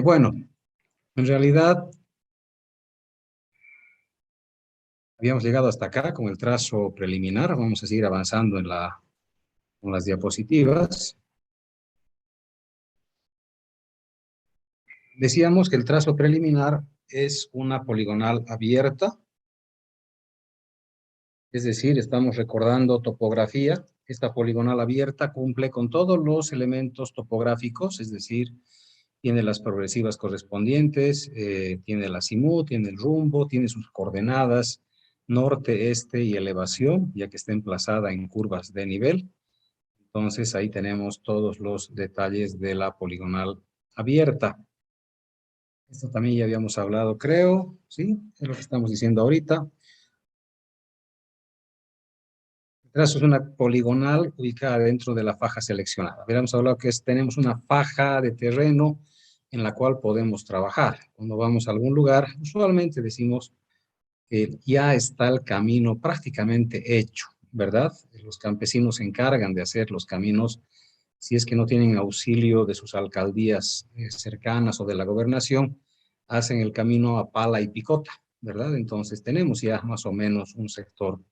Bueno, en realidad habíamos llegado hasta acá con el trazo preliminar. Vamos a seguir avanzando con las diapositivas. Decíamos que el trazo preliminar es una poligonal abierta, es decir, estamos recordando topografía. Esta poligonal abierta cumple con todos los elementos topográficos, es decir, tiene las progresivas correspondientes, tiene el azimut, tiene el rumbo, tiene sus coordenadas, norte, este y elevación, ya que está emplazada en curvas de nivel. Entonces ahí tenemos todos los detalles de la poligonal abierta. Esto también ya habíamos hablado, creo, ¿sí? Es lo que estamos diciendo ahorita. El trazo es una poligonal ubicada dentro de la faja seleccionada. Habíamos hablado que tenemos una faja de terreno en la cual podemos trabajar. Cuando vamos a algún lugar, usualmente decimos que ya está el camino prácticamente hecho, ¿verdad? Los campesinos se encargan de hacer los caminos si es que no tienen auxilio de sus alcaldías cercanas o de la gobernación, hacen el camino a pala y picota, ¿verdad? Entonces tenemos ya más o menos un sector.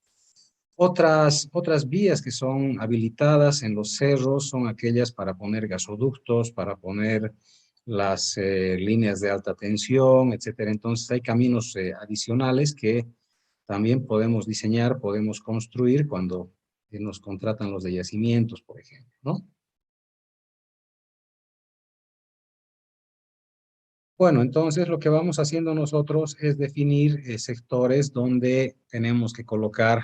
Otras vías que son habilitadas en los cerros son aquellas para poner gasoductos, para poner las líneas de alta tensión, etcétera. Entonces hay caminos adicionales que también podemos diseñar, podemos construir cuando nos contratan los de yacimientos, por ejemplo, ¿no? Bueno, entonces lo que vamos haciendo nosotros es definir sectores donde tenemos que colocar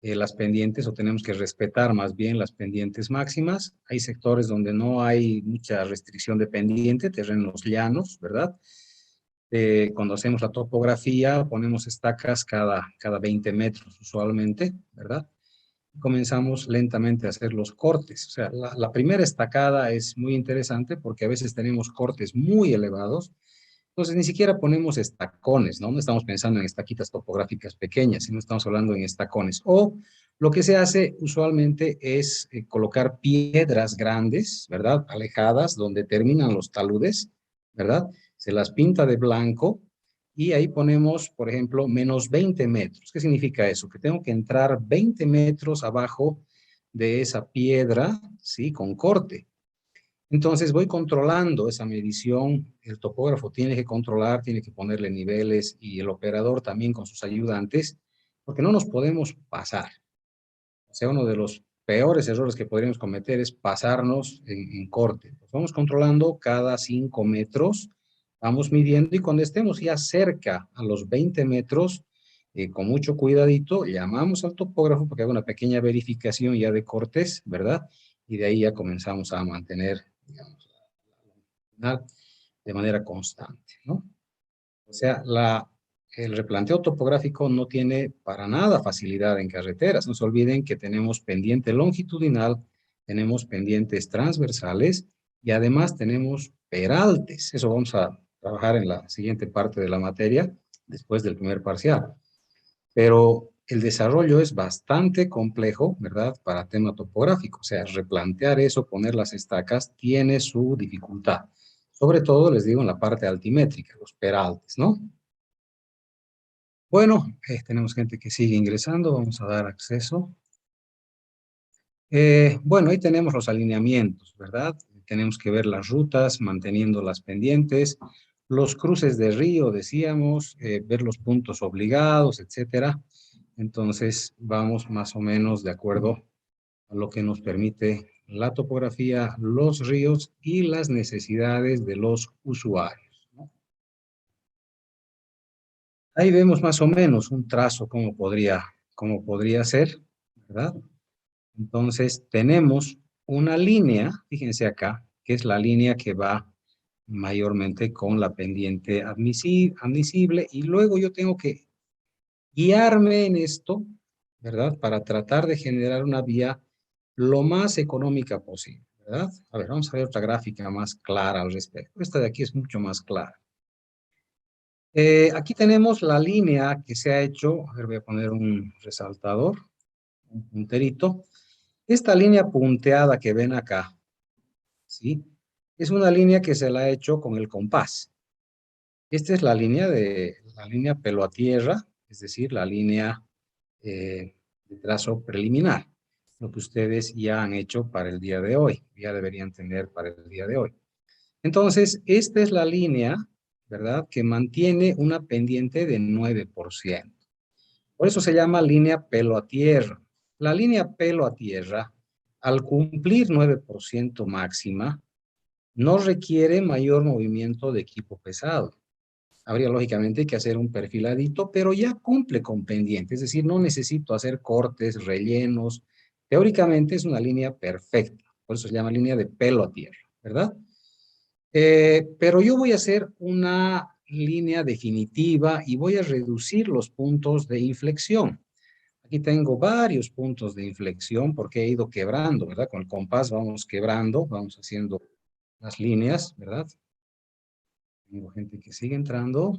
las pendientes o tenemos que respetar más bien las pendientes máximas. Hay sectores donde no hay mucha restricción de pendiente, terrenos llanos, ¿verdad? Cuando hacemos la topografía, ponemos estacas cada 20 metros usualmente, ¿verdad? Comenzamos lentamente a hacer los cortes. O sea, la primera estacada es muy interesante porque a veces tenemos cortes muy elevados, entonces ni siquiera ponemos estacones, ¿no? No estamos pensando en estaquitas topográficas pequeñas, sino estamos hablando en estacones. O lo que se hace usualmente es colocar piedras grandes, ¿verdad? Alejadas, donde terminan los taludes, ¿verdad? Se las pinta de blanco y ahí ponemos, por ejemplo, menos 20 metros. ¿Qué significa eso? Que tengo que entrar 20 metros abajo de esa piedra, ¿sí? Con corte. Entonces voy controlando esa medición, el topógrafo tiene que controlar, tiene que ponerle niveles y el operador también con sus ayudantes, porque no nos podemos pasar. O sea, uno de los peores errores que podríamos cometer es pasarnos en corte. Pues vamos controlando cada 5 metros, vamos midiendo y cuando estemos ya cerca a los 20 metros, con mucho cuidadito, llamamos al topógrafo para que haga una pequeña verificación ya de cortes, ¿verdad? Y de ahí ya comenzamos a mantener, digamos, de manera constante, ¿no? O sea, el replanteo topográfico no tiene para nada facilidad en carreteras. No se olviden que tenemos pendiente longitudinal, tenemos pendientes transversales y además tenemos peraltes. Eso vamos a trabajar en la siguiente parte de la materia, después del primer parcial. Pero el desarrollo es bastante complejo, ¿verdad? Para tema topográfico. O sea, replantear eso, poner las estacas, tiene su dificultad. Sobre todo, les digo, en la parte altimétrica, los peraltes, ¿no? Bueno, tenemos gente que sigue ingresando, vamos a dar acceso. Bueno, ahí tenemos los alineamientos, ¿verdad? Tenemos que ver las rutas, manteniendo las pendientes, los cruces de río, decíamos, ver los puntos obligados, etcétera. Entonces, vamos más o menos de acuerdo a lo que nos permite la topografía, los ríos y las necesidades de los usuarios, ¿no? Ahí vemos más o menos un trazo cómo podría ser, ¿verdad? Entonces, tenemos una línea, fíjense acá, que es la línea que va mayormente con la pendiente admisible, y luego yo tengo que guiarme en esto, ¿verdad? Para tratar de generar una vía lo más económica posible, ¿verdad? A ver, vamos a ver otra gráfica más clara al respecto. Esta de aquí es mucho más clara. Aquí tenemos la línea que se ha hecho, a ver, voy a poner un resaltador, un punterito. Esta línea punteada que ven acá, ¿sí? Es una línea que se la ha hecho con el compás. Esta es la línea pelo a tierra, es decir, la línea de trazo preliminar, lo que ustedes ya han hecho para el día de hoy, ya deberían tener para el día de hoy. Entonces, esta es la línea, ¿verdad?, que mantiene una pendiente de 9%. Por eso se llama línea pelo a tierra. La línea pelo a tierra, al cumplir 9% máxima, no requiere mayor movimiento de equipo pesado. Habría lógicamente que hacer un perfiladito, pero ya cumple con pendiente, es decir, no necesito hacer cortes, rellenos. Teóricamente es una línea perfecta, por eso se llama línea de pelo a tierra, ¿verdad? Pero yo voy a hacer una línea definitiva y voy a reducir los puntos de inflexión. Aquí tengo varios puntos de inflexión porque he ido quebrando, ¿verdad? Con el compás vamos quebrando, vamos haciendo las líneas, ¿verdad? Tengo gente que sigue entrando.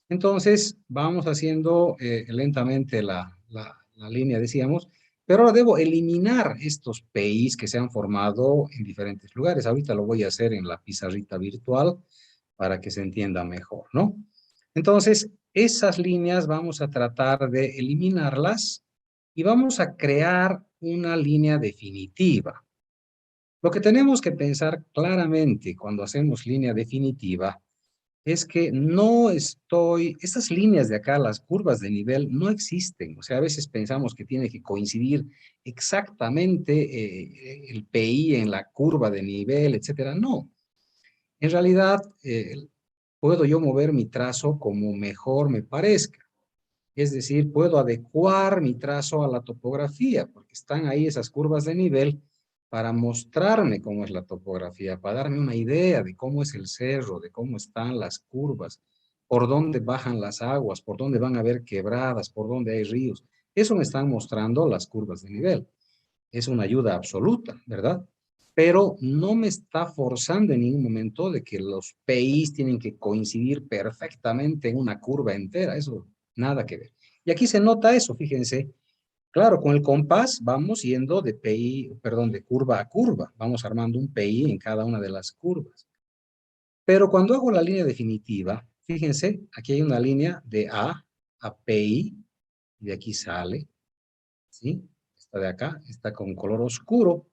Entonces, vamos haciendo lentamente la línea, decíamos, pero ahora debo eliminar estos PIs que se han formado en diferentes lugares. Ahorita lo voy a hacer en la pizarrita virtual para que se entienda mejor, ¿no? Entonces, esas líneas vamos a tratar de eliminarlas y vamos a crear una línea definitiva. Lo que tenemos que pensar claramente cuando hacemos línea definitiva es que estas líneas de acá, las curvas de nivel, no existen. O sea, a veces pensamos que tiene que coincidir exactamente el PI en la curva de nivel, etcétera. No. En realidad, puedo yo mover mi trazo como mejor me parezca. Es decir, puedo adecuar mi trazo a la topografía, porque están ahí esas curvas de nivel para mostrarme cómo es la topografía, para darme una idea de cómo es el cerro, de cómo están las curvas, por dónde bajan las aguas, por dónde van a haber quebradas, por dónde hay ríos. Eso me están mostrando las curvas de nivel. Es una ayuda absoluta, ¿verdad? Pero no me está forzando en ningún momento de que los PIs tienen que coincidir perfectamente en una curva entera. Eso nada que ver. Y aquí se nota eso, fíjense. Claro, con el compás vamos yendo de PI, perdón, de curva a curva. Vamos armando un PI en cada una de las curvas. Pero cuando hago la línea definitiva, fíjense, aquí hay una línea de A a PI, y de aquí sale, ¿sí? Esta de acá está con color oscuro.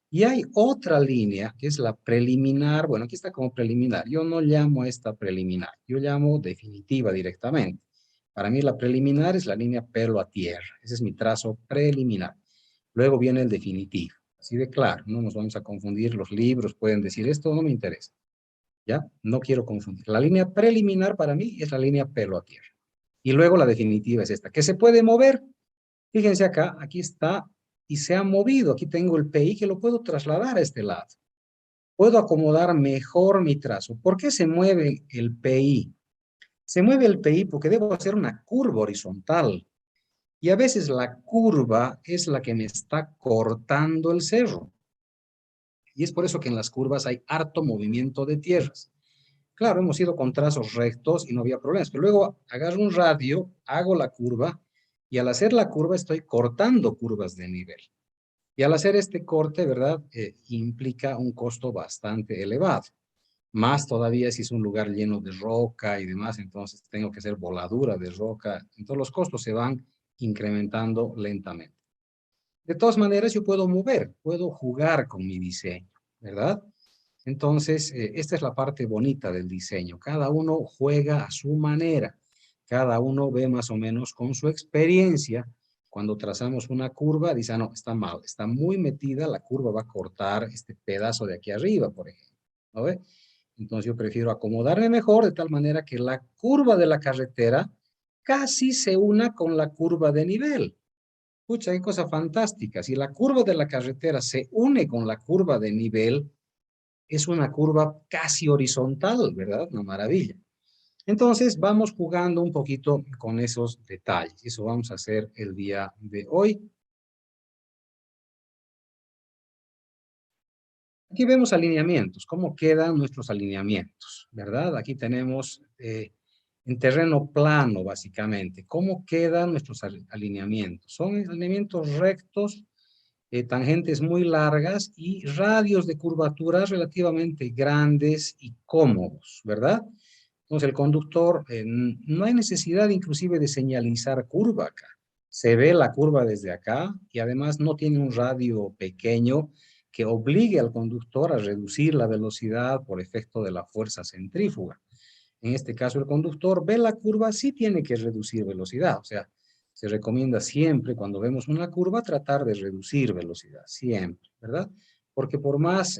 Y hay otra línea que es la preliminar. Bueno, aquí está como preliminar. Yo no llamo a esta preliminar. Yo llamo definitiva directamente. Para mí la preliminar es la línea pelo a tierra. Ese es mi trazo preliminar. Luego viene el definitivo. Así de claro, no nos vamos a confundir. Los libros pueden decir esto no me interesa. ¿Ya? No quiero confundir. La línea preliminar para mí es la línea pelo a tierra. Y luego la definitiva es esta, que se puede mover. Fíjense acá, aquí está y se ha movido. Aquí tengo el PI que lo puedo trasladar a este lado. Puedo acomodar mejor mi trazo. ¿Por qué se mueve el PI? Se mueve el PI porque debo hacer una curva horizontal. Y a veces la curva es la que me está cortando el cerro. Y es por eso que en las curvas hay harto movimiento de tierras. Claro, hemos ido con trazos rectos y no había problemas, pero luego agarro un radio, hago la curva y al hacer la curva estoy cortando curvas de nivel. Y al hacer este corte, ¿verdad? Implica un costo bastante elevado. Más todavía si es un lugar lleno de roca y demás, entonces tengo que hacer voladura de roca. Entonces los costos se van incrementando lentamente. De todas maneras, yo puedo mover, puedo jugar con mi diseño, ¿verdad? Entonces, esta es la parte bonita del diseño. Cada uno juega a su manera. Cada uno ve más o menos con su experiencia. Cuando trazamos una curva, dice, ah, no, está mal, está muy metida, la curva va a cortar este pedazo de aquí arriba, por ejemplo. ¿No ve? Entonces yo prefiero acomodarme mejor de tal manera que la curva de la carretera casi se una con la curva de nivel. Pucha, qué cosa fantástica. Si la curva de la carretera se une con la curva de nivel, es una curva casi horizontal, ¿verdad? Una maravilla. Entonces, vamos jugando un poquito con esos detalles. Eso vamos a hacer el día de hoy. Aquí vemos alineamientos, cómo quedan nuestros alineamientos, ¿verdad? Aquí tenemos en terreno plano, básicamente, cómo quedan nuestros alineamientos. Son alineamientos rectos tangentes muy largas y radios de curvatura relativamente grandes y cómodos, ¿verdad? Entonces el conductor, no hay necesidad inclusive de señalizar curva acá. Se ve la curva desde acá y además no tiene un radio pequeño que obligue al conductor a reducir la velocidad por efecto de la fuerza centrífuga. En este caso, el conductor ve la curva, sí tiene que reducir velocidad. O sea, se recomienda siempre, cuando vemos una curva, tratar de reducir velocidad, siempre, ¿verdad? Porque por más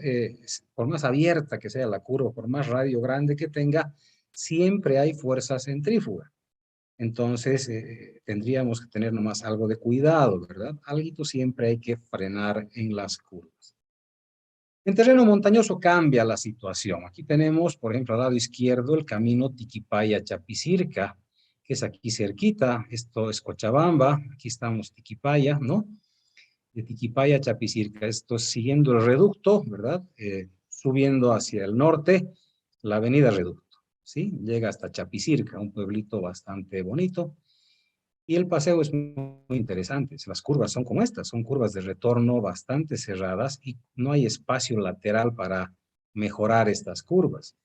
abierta que sea la curva, por más radio grande que tenga, siempre hay fuerza centrífuga. Entonces, tendríamos que tener nomás algo de cuidado, ¿verdad? Algo siempre hay que frenar en las curvas. En terreno montañoso cambia la situación. Aquí tenemos, por ejemplo, al lado izquierdo, el camino Tiquipaya-Chapicirca, que es aquí cerquita. Esto es Cochabamba. Aquí estamos Tiquipaya, ¿no? De Tiquipaya a Chapicirca. Esto es siguiendo el reducto, ¿verdad? Subiendo hacia el norte, la avenida Reducto, ¿sí? Llega hasta Chapicirca, un pueblito bastante bonito. Y el paseo es muy interesante. Las curvas son como estas, son curvas de retorno bastante cerradas y no hay espacio lateral para mejorar estas curvas.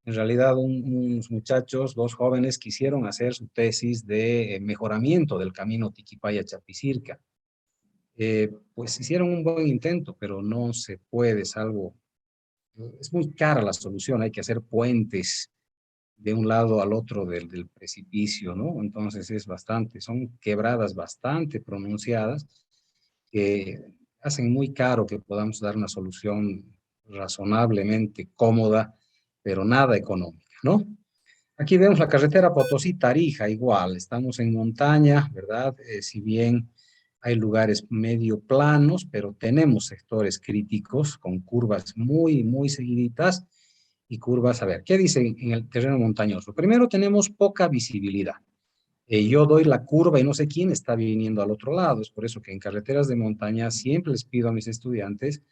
En realidad, unos muchachos, dos jóvenes, quisieron hacer su tesis de mejoramiento del camino Tiquipaya-Chapicirca. Pues hicieron un buen intento, pero no se puede, es muy cara la solución, hay que hacer puentes de un lado al otro del precipicio, ¿no? Entonces son quebradas bastante pronunciadas que hacen muy caro que podamos dar una solución razonablemente cómoda, pero nada económica, ¿no? Aquí vemos la carretera Potosí-Tarija, igual, estamos en montaña, ¿verdad? Si bien hay lugares medio planos, pero tenemos sectores críticos con curvas muy seguiditas y curvas. A ver, ¿qué dice en el terreno montañoso? Primero tenemos poca visibilidad. Yo doy la curva y no sé quién está viniendo al otro lado. Es por eso que en carreteras de montaña siempre les pido a mis estudiantes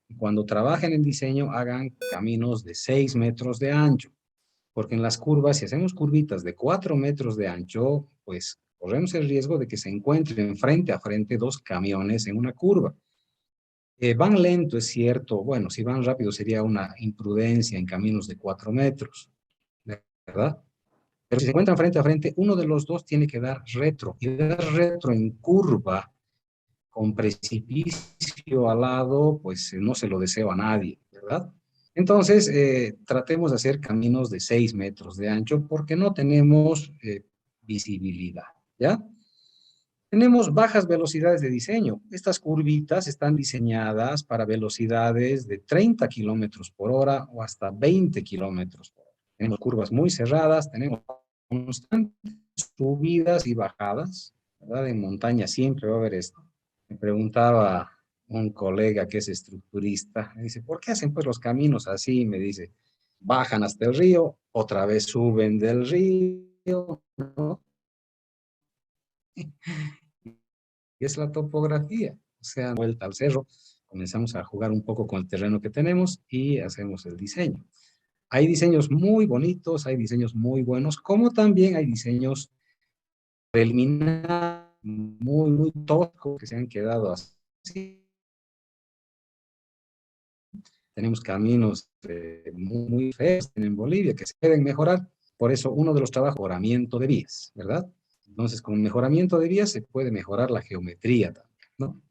que cuando trabajen en diseño hagan caminos de 6 metros de ancho, porque en las curvas, si hacemos curvitas de 4 metros de ancho, pues corremos el riesgo de que se encuentren frente a frente dos camiones en una curva. Van lento, es cierto. Bueno, si van rápido sería una imprudencia en caminos de 4 metros, ¿verdad? Pero si se encuentran frente a frente, uno de los dos tiene que dar retro. Y dar retro en curva, con precipicio al lado, pues no se lo deseo a nadie, ¿verdad? Entonces, tratemos de hacer caminos de 6 metros de ancho porque no tenemos visibilidad, ¿ya? Tenemos bajas velocidades de diseño. Estas curvitas están diseñadas para velocidades de 30 kilómetros por hora o hasta 20 kilómetros por hora. Tenemos curvas muy cerradas, tenemos constantes subidas y bajadas, ¿verdad? En montaña siempre va a haber esto. Me preguntaba un colega que es estructurista, me dice, ¿por qué hacen pues los caminos así? Me dice, bajan hasta el río, otra vez suben del río, ¿no? Y es la topografía. O sea, vuelta al cerro, comenzamos a jugar un poco con el terreno que tenemos y hacemos el diseño. Hay diseños muy bonitos, hay diseños muy buenos, como también hay diseños preliminares muy toscos que se han quedado así. Tenemos caminos muy feos en Bolivia que se pueden mejorar. Por eso uno de los trabajos es mejoramiento de vías, ¿verdad? Entonces, con mejoramiento de vías se puede mejorar la geometría también, ¿no?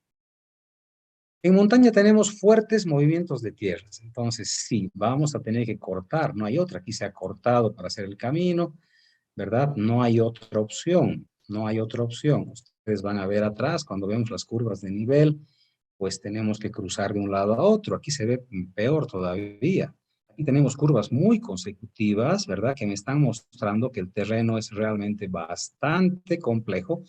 En montaña tenemos fuertes movimientos de tierras, entonces sí, vamos a tener que cortar, no hay otra, aquí se ha cortado para hacer el camino, ¿verdad? No hay otra opción, no hay otra opción. Ustedes van a ver atrás, cuando vemos las curvas de nivel, pues tenemos que cruzar de un lado a otro, aquí se ve peor todavía. Aquí tenemos curvas muy consecutivas, ¿verdad? Que me están mostrando que el terreno es realmente bastante complejo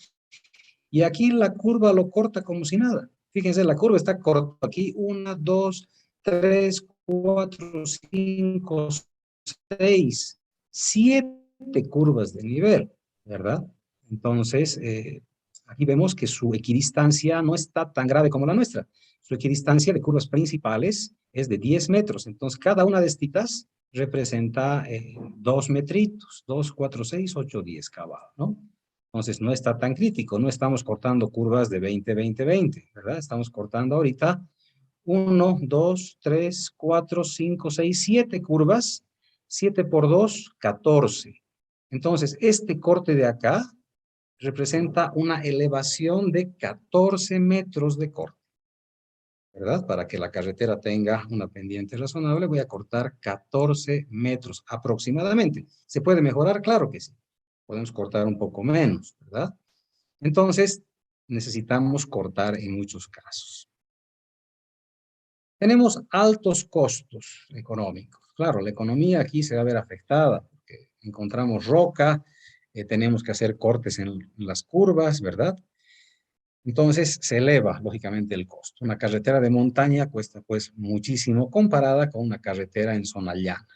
y aquí la curva lo corta como si nada. Fíjense, la curva está corta aquí. 1, 2, 3, 4, 5, 6, 7 curvas de nivel, ¿verdad? Entonces, aquí vemos que su equidistancia no está tan grave como la nuestra. Su equidistancia de curvas principales es de 10 metros. Entonces, cada una de estas representa 2 metritos, 2, 4, 6, 8, 10 cavados, ¿no? Entonces, no está tan crítico, no estamos cortando curvas de 20, 20, 20, ¿verdad? Estamos cortando ahorita 1, 2, 3, 4, 5, 6, 7 curvas, 7 por 2, 14. Entonces, este corte de acá representa una elevación de 14 metros de corte, ¿verdad? Para que la carretera tenga una pendiente razonable, voy a cortar 14 metros aproximadamente. ¿Se puede mejorar? Claro que sí. Podemos cortar un poco menos, ¿verdad? Entonces, necesitamos cortar en muchos casos. Tenemos altos costos económicos. Claro, la economía aquí se va a ver afectada porque encontramos roca, tenemos que hacer cortes en las curvas, ¿verdad? Entonces se eleva, lógicamente, el costo. Una carretera de montaña cuesta pues muchísimo comparada con una carretera en zona llana.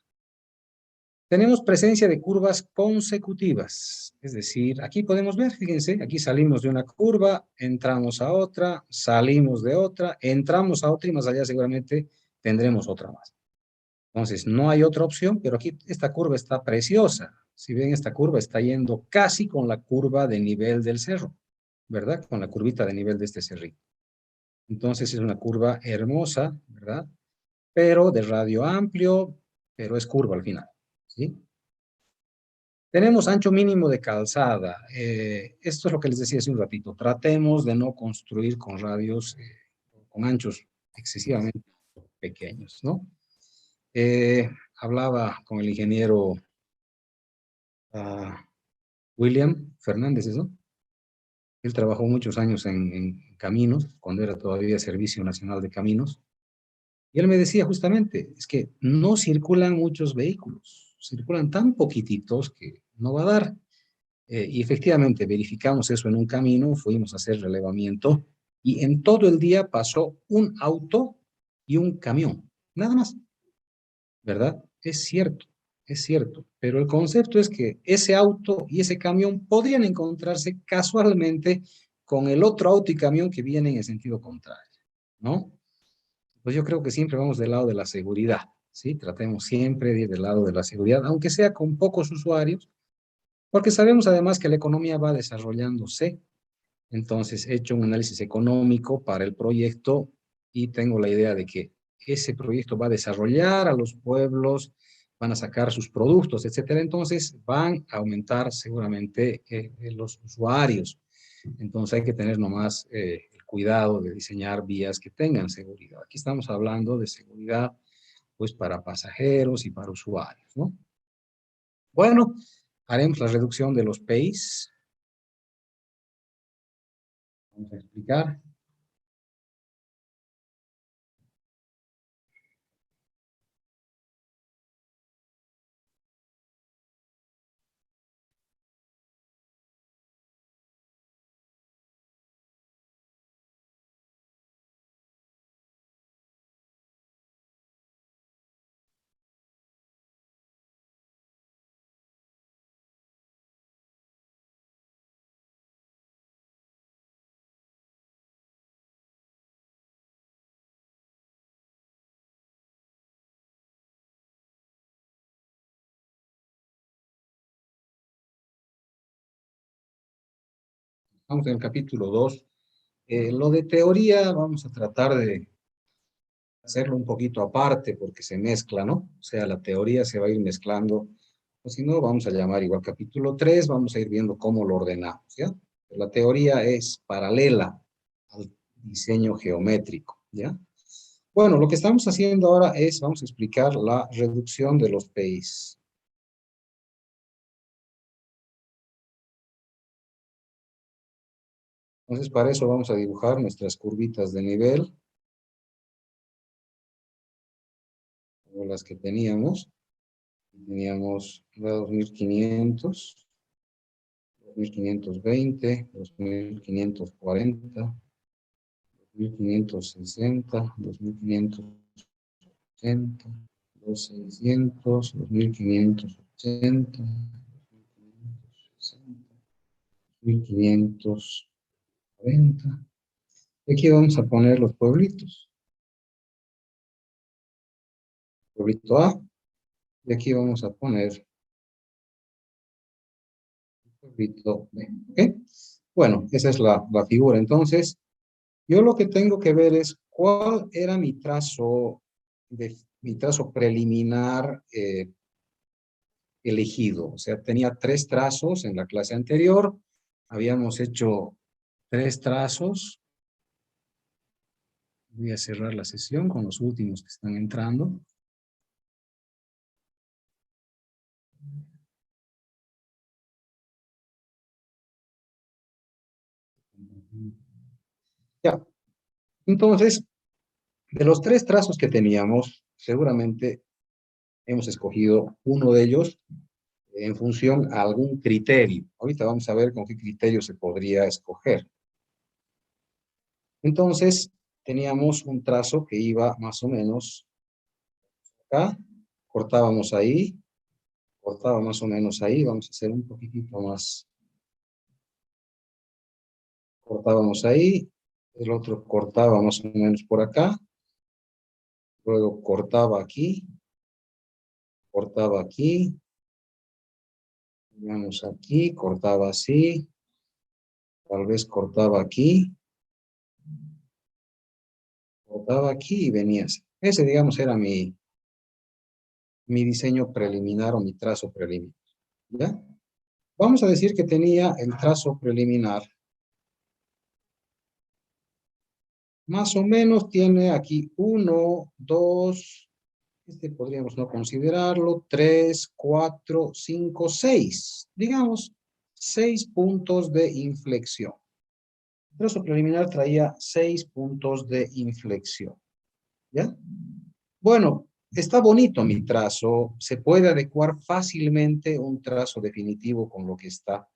Tenemos presencia de curvas consecutivas, es decir, aquí podemos ver, fíjense, aquí salimos de una curva, entramos a otra, salimos de otra, entramos a otra y más allá seguramente tendremos otra más. Entonces, no hay otra opción, pero aquí esta curva está preciosa. Si ven, esta curva está yendo casi con la curva de nivel del cerro, ¿verdad? Con la curvita de nivel de este cerrito. Entonces, es una curva hermosa, ¿verdad? Pero de radio amplio, pero es curva al final, ¿sí? Tenemos ancho mínimo de calzada. Esto es lo que les decía hace un ratito. Tratemos de no construir con radios, con anchos excesivamente pequeños, ¿no? Hablaba con el ingeniero William Fernández, ¿eso? Él trabajó muchos años en caminos, cuando era todavía Servicio Nacional de Caminos. Y él me decía justamente, es que no circulan muchos vehículos, circulan tan poquititos que no va a dar. Y efectivamente verificamos eso en un camino, fuimos a hacer relevamiento y en todo el día pasó un auto y un camión, nada más, ¿verdad? Es cierto, pero el concepto es que ese auto y ese camión podrían encontrarse casualmente con el otro auto y camión que vienen en sentido contrario, ¿no? Pues yo creo que siempre vamos del lado de la seguridad, ¿sí? Tratemos siempre de ir del lado de la seguridad, aunque sea con pocos usuarios, porque sabemos además que la economía va desarrollándose. Entonces, he hecho un análisis económico para el proyecto y tengo la idea de que ese proyecto va a desarrollar a los pueblos, van a sacar sus productos, etcétera. Entonces, van a aumentar seguramente los usuarios. Entonces, hay que tener nomás el cuidado de diseñar vías que tengan seguridad. Aquí estamos hablando de seguridad, pues, para pasajeros y para usuarios, ¿no? Bueno, haremos la reducción de los PEIs. Vamos a explicar. Vamos en el capítulo 2. Lo de teoría vamos a tratar de hacerlo un poquito aparte porque se mezcla, ¿no? O sea, la teoría se va a ir mezclando, o si no, vamos a llamar igual capítulo 3, vamos a ir viendo cómo lo ordenamos, ¿ya? La teoría es paralela al diseño geométrico, ¿ya? Bueno, lo que estamos haciendo ahora es, vamos a explicar la reducción de los PIs. Entonces, para eso vamos a dibujar nuestras curvitas de nivel, como las que teníamos. Teníamos la 2500, 2520, 2540, 2560, 2580, 2600, 2580, 1540. Y aquí vamos a poner los pueblitos. Pueblito A. Y aquí vamos a poner escrito B. ¿Ok? Bueno, esa es la figura. Entonces, yo lo que tengo que ver es cuál era mi trazo preliminar elegido. O sea, tenía 3 trazos en la clase anterior. Habíamos hecho 3 trazos. Voy a cerrar la sesión con los últimos que están entrando. Ya, entonces, de los 3 trazos que teníamos, seguramente hemos escogido uno de ellos en función a algún criterio. Ahorita vamos a ver con qué criterio se podría escoger. Entonces, teníamos un trazo que iba más o menos acá, cortábamos ahí, cortaba más o menos ahí, vamos a hacer un poquitito más. Cortábamos ahí, el otro cortaba más o menos por acá, luego cortaba aquí, digamos aquí, cortaba así, tal vez cortaba aquí y venía así. Ese, digamos, era mi diseño preliminar o mi trazo preliminar. ¿Ya? Vamos a decir que tenía el trazo preliminar. Más o menos tiene aquí 1, 2, este podríamos no considerarlo, 3, 4, 5, 6. Digamos, 6 puntos de inflexión. El trazo preliminar traía 6 puntos de inflexión. ¿Ya? Bueno, está bonito mi trazo. Se puede adecuar fácilmente un trazo definitivo con lo que está,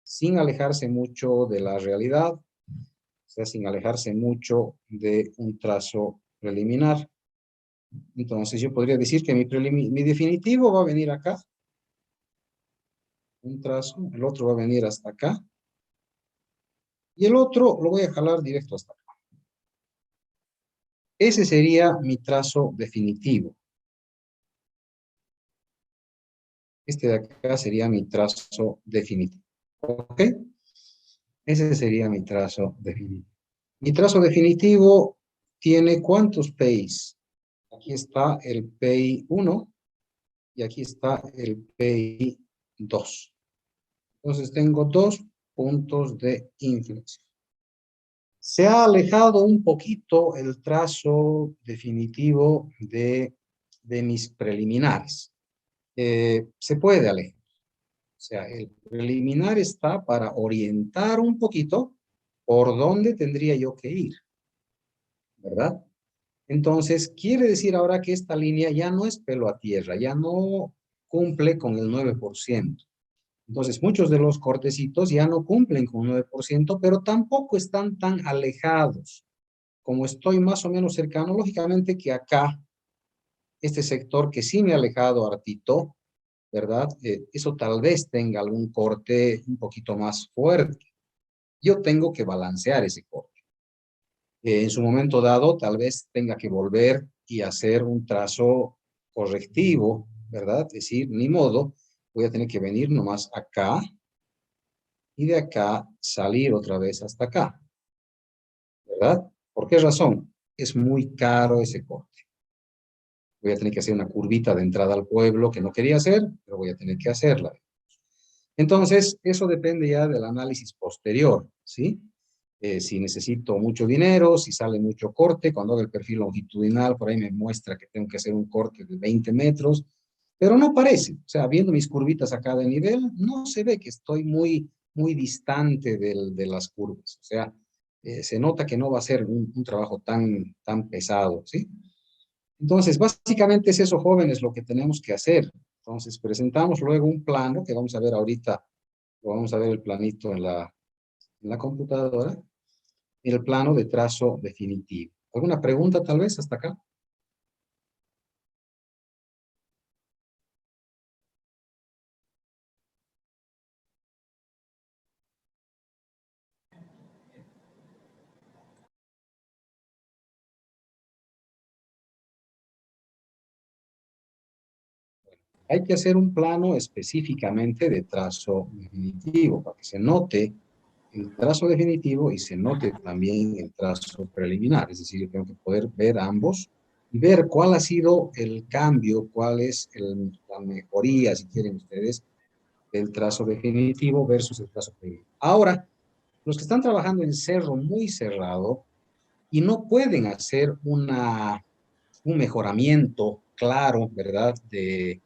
sin alejarse mucho de la realidad, o sea, sin alejarse mucho de un trazo preliminar. Entonces yo podría decir que mi definitivo va a venir acá, un trazo, el otro va a venir hasta acá, y el otro lo voy a jalar directo hasta acá. Ese sería mi trazo definitivo. Este de acá sería mi trazo definitivo. ¿Ok? Ese sería mi trazo definitivo. Mi trazo definitivo tiene ¿cuántos PIs? Aquí está el PI 1 y aquí está el PI 2. Entonces tengo 2 puntos de inflexión. Se ha alejado un poquito el trazo definitivo de mis preliminares. Se puede alejar. O sea, el preliminar está para orientar un poquito por dónde tendría yo que ir, ¿verdad? Entonces, quiere decir ahora que esta línea ya no es pelo a tierra, ya no cumple con el 9%. Entonces, muchos de los cortecitos ya no cumplen con el 9%, pero tampoco están tan alejados. Como estoy más o menos cercano, lógicamente que acá, este sector que sí me ha alejado hartito, ¿verdad? Eso tal vez tenga algún corte un poquito más fuerte. Yo tengo que balancear ese corte. En su momento dado, tal vez tenga que volver y hacer un trazo correctivo, ¿verdad? Es decir, ni modo, voy a tener que venir nomás acá y de acá salir otra vez hasta acá, ¿verdad? ¿Por qué razón? Es muy caro ese corte. Voy a tener que hacer una curvita de entrada al pueblo que no quería hacer, pero voy a tener que hacerla. Entonces, eso depende ya del análisis posterior, ¿sí? Si necesito mucho dinero, si sale mucho corte, cuando hago el perfil longitudinal, por ahí me muestra que tengo que hacer un corte de 20 metros, pero no parece, o sea, viendo mis curvitas acá de nivel, no se ve que estoy muy distante de las curvas, o sea, se nota que no va a ser un trabajo tan pesado, ¿sí? Entonces, básicamente es eso, jóvenes, lo que tenemos que hacer. Entonces, presentamos luego un plano que vamos a ver ahorita, lo vamos a ver el planito en la computadora, el plano de trazo definitivo. ¿Alguna pregunta tal vez hasta acá? Hay que hacer un plano específicamente de trazo definitivo para que se note el trazo definitivo y se note también el trazo preliminar. Es decir, yo tengo que poder ver ambos y ver cuál ha sido el cambio, cuál es la mejoría, si quieren ustedes, del trazo definitivo versus el trazo preliminar. Ahora, los que están trabajando en cerro muy cerrado y no pueden hacer un mejoramiento claro, ¿verdad? De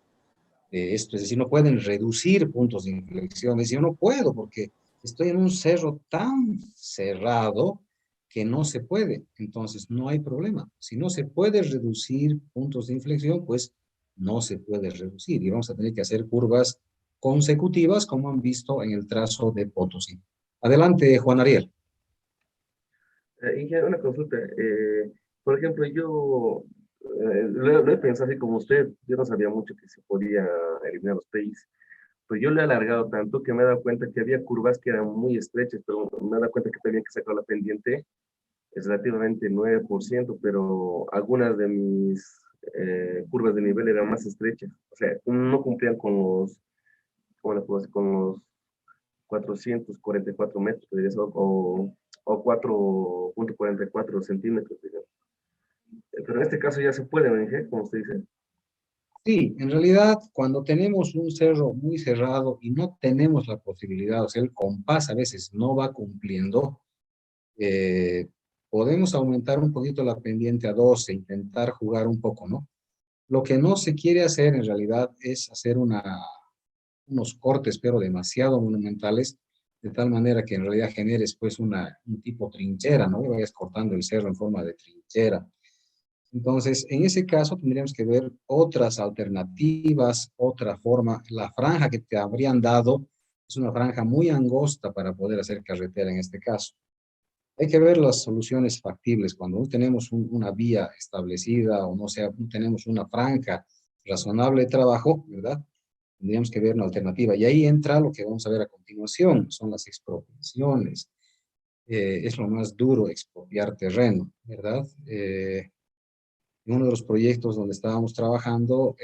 esto, es decir, no pueden reducir puntos de inflexión. Es decir, yo no puedo porque estoy en un cerro tan cerrado que no se puede. Entonces, no hay problema. Si no se puede reducir puntos de inflexión, pues no se puede reducir. Y vamos a tener que hacer curvas consecutivas, como han visto en el trazo de Potosí. Adelante, Juan Ariel. Ingeniero, una consulta. Por ejemplo, yo lo he pensado así como usted. Yo no sabía mucho que se podía eliminar los PIs. Pues yo le he alargado tanto que me he dado cuenta que había curvas que eran muy estrechas, pero me he dado cuenta que tenía que sacar la pendiente es relativamente 9%, pero algunas de mis curvas de nivel eran más estrechas. O sea, no cumplían con los, ¿cómo le puedo decir? Con los 444 metros, o 4,44 centímetros, digamos. Pero en este caso ya se puede, ¿no, Inge? Como usted dice. Sí, en realidad, cuando tenemos un cerro muy cerrado y no tenemos la posibilidad, o sea, el compás a veces no va cumpliendo, eh, podemos aumentar un poquito la pendiente a 12, intentar jugar un poco, ¿no? Lo que no se quiere hacer en realidad es hacer unos cortes, pero demasiado monumentales, de tal manera que en realidad generes pues un tipo trinchera, ¿no? Y vayas cortando el cerro en forma de trinchera. Entonces, en ese caso tendríamos que ver otras alternativas, otra forma. La franja que te habrían dado es una franja muy angosta para poder hacer carretera en este caso. Hay que ver las soluciones factibles. Cuando no tenemos una vía establecida o no sea, no tenemos una franja razonable de trabajo, ¿verdad? Tendríamos que ver una alternativa. Y ahí entra lo que vamos a ver a continuación, son las expropiaciones. Es lo más duro expropiar terreno, ¿verdad? En uno de los proyectos donde estábamos trabajando,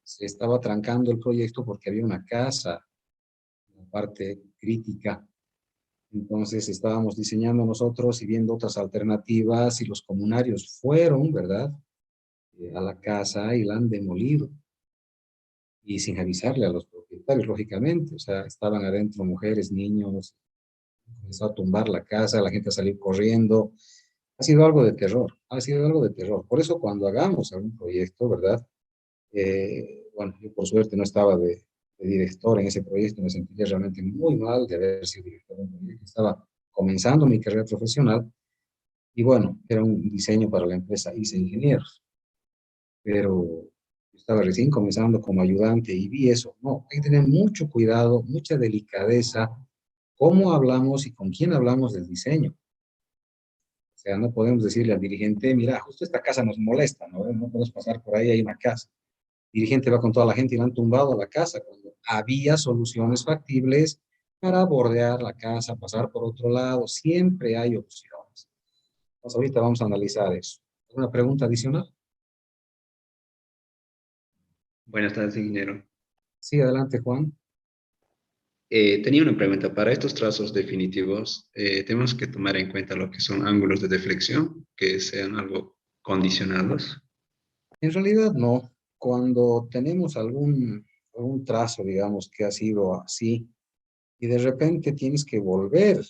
se estaba trancando el proyecto porque había una casa, una parte crítica. Entonces estábamos diseñando nosotros y viendo otras alternativas y los comunarios fueron, ¿verdad? A la casa y la han demolido y sin avisarle a los propietarios, lógicamente. O sea, estaban adentro mujeres, niños, comenzó a tumbar la casa, la gente a salir corriendo. Ha sido algo de terror, ha sido algo de terror. Por eso cuando hagamos algún proyecto, ¿verdad? Bueno, yo por suerte no estaba de director en ese proyecto, me sentía realmente muy mal de haber sido director de un proyecto. Estaba comenzando mi carrera profesional y bueno, era un diseño para la empresa ICE Ingenieros, pero yo estaba recién comenzando como ayudante y vi eso. No, hay que tener mucho cuidado, mucha delicadeza, cómo hablamos y con quién hablamos del diseño. O sea, no podemos decirle al dirigente, mira, justo esta casa nos molesta, ¿no? No podemos pasar por ahí, hay una casa. Dirigente va con toda la gente y le han tumbado la casa cuando había soluciones factibles para bordear la casa, pasar por otro lado. Siempre hay opciones. Entonces, ahorita vamos a analizar eso. ¿Una pregunta adicional? Buenas tardes, ingeniero. Sí, adelante, Juan. Tenía una pregunta. Para estos trazos definitivos, tenemos que tomar en cuenta lo que son ángulos de deflexión, que sean algo condicionados. En realidad no. Cuando tenemos algún trazo, digamos, que ha sido así, y de repente tienes que volver,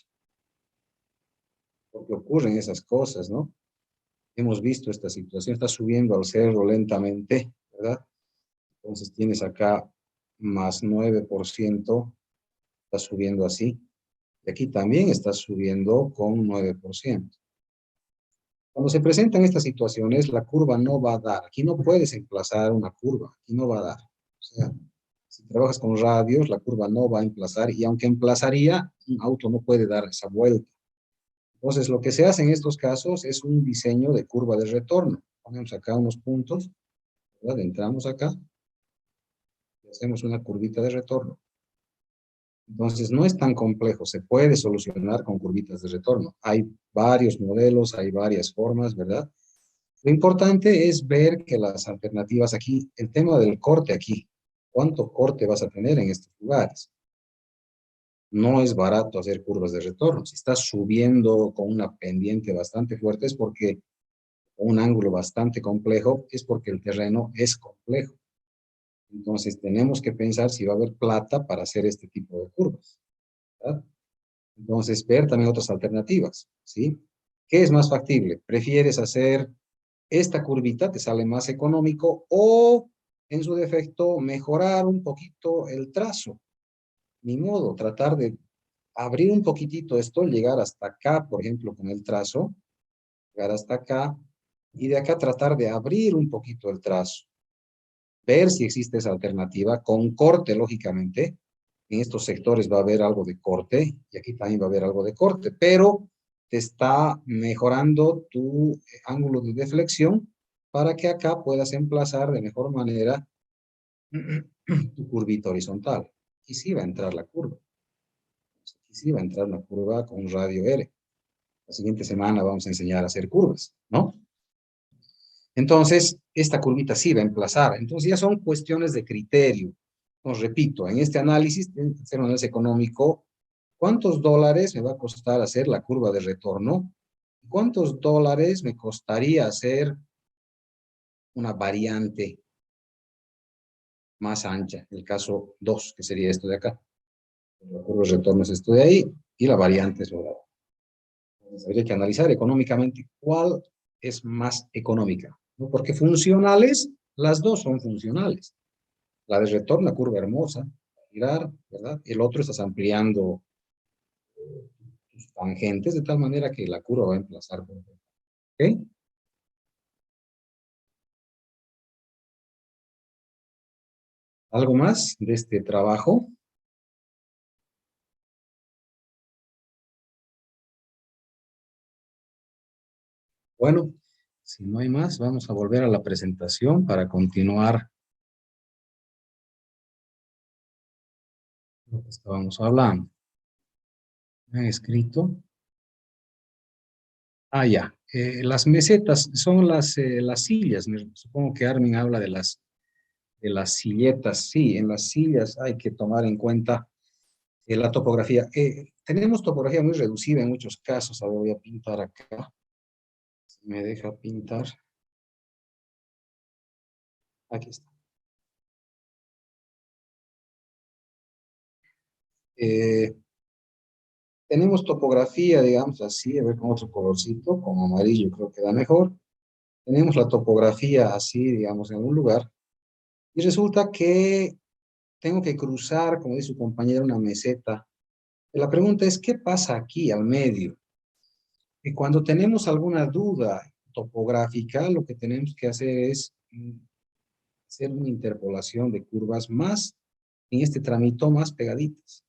porque ocurren esas cosas, ¿no? Hemos visto esta situación, está subiendo al cerro lentamente, ¿verdad? Entonces tienes acá más 9%, está subiendo así. Y aquí también está subiendo con 9%. Cuando se presentan estas situaciones, la curva no va a dar. Aquí no puedes emplazar una curva, aquí no va a dar. O sea, si trabajas con radios, la curva no va a emplazar y aunque emplazaría, un auto no puede dar esa vuelta. Entonces, lo que se hace en estos casos es un diseño de curva de retorno. Ponemos acá unos puntos, ¿verdad? Entramos acá y hacemos una curvita de retorno. Entonces, no es tan complejo, se puede solucionar con curvitas de retorno. Hay varios modelos, hay varias formas, ¿verdad? Lo importante es ver que las alternativas aquí, el tema del corte aquí, ¿cuánto corte vas a tener en estos lugares? No es barato hacer curvas de retorno. Si estás subiendo con una pendiente bastante fuerte es porque, con un ángulo bastante complejo, es porque el terreno es complejo. Entonces tenemos que pensar si va a haber plata para hacer este tipo de curvas, ¿verdad? Entonces ver también otras alternativas, ¿sí? ¿Qué es más factible? ¿Prefieres hacer esta curvita, te sale más económico, o en su defecto mejorar un poquito el trazo? Ni modo, tratar de abrir un poquitito esto, llegar hasta acá, por ejemplo, con el trazo, llegar hasta acá, y de acá tratar de abrir un poquito el trazo, ver si existe esa alternativa, con corte, lógicamente. En estos sectores va a haber algo de corte, y aquí también va a haber algo de corte, pero te está mejorando tu ángulo de deflexión para que acá puedas emplazar de mejor manera tu curvita horizontal. Y sí va a entrar la curva. Aquí sí va a entrar una curva con un radio R. La siguiente semana vamos a enseñar a hacer curvas, ¿no? Entonces, esta curvita sí va a emplazar. Entonces, ya son cuestiones de criterio. Os repito, en este análisis, en hacer un análisis económico, ¿cuántos dólares me va a costar hacer la curva de retorno? ¿Cuántos dólares me costaría hacer una variante más ancha? El caso 2, que sería esto de acá. La curva de retorno es esto de ahí y la variante es lo de acá. Habría que analizar económicamente cuál es más económica, ¿no? Porque funcionales, las dos son funcionales. La de retorno, la curva hermosa, girar, ¿verdad? El otro estás ampliando tus tangentes de tal manera que la curva va a emplazar. ¿Ok? ¿Algo más de este trabajo? Bueno, si no hay más, vamos a volver a la presentación para continuar lo que estábamos hablando. ¿Me han escrito? Ah, ya. Las mesetas son las sillas. Supongo que Armin habla de las silletas. Sí, en las sillas hay que tomar en cuenta la topografía. Tenemos topografía muy reducida en muchos casos. Ahora voy a pintar acá. Si me deja pintar. Aquí está. Eh, Tenemos topografía, digamos así, a ver con otro colorcito, con amarillo creo que da mejor. Tenemos la topografía así, digamos, en un lugar. Y resulta que tengo que cruzar, como dice su compañero, una meseta. La pregunta es, ¿qué pasa aquí al medio? Y cuando tenemos alguna duda topográfica, lo que tenemos que hacer es hacer una interpolación de curvas más, en este tramito más pegaditas.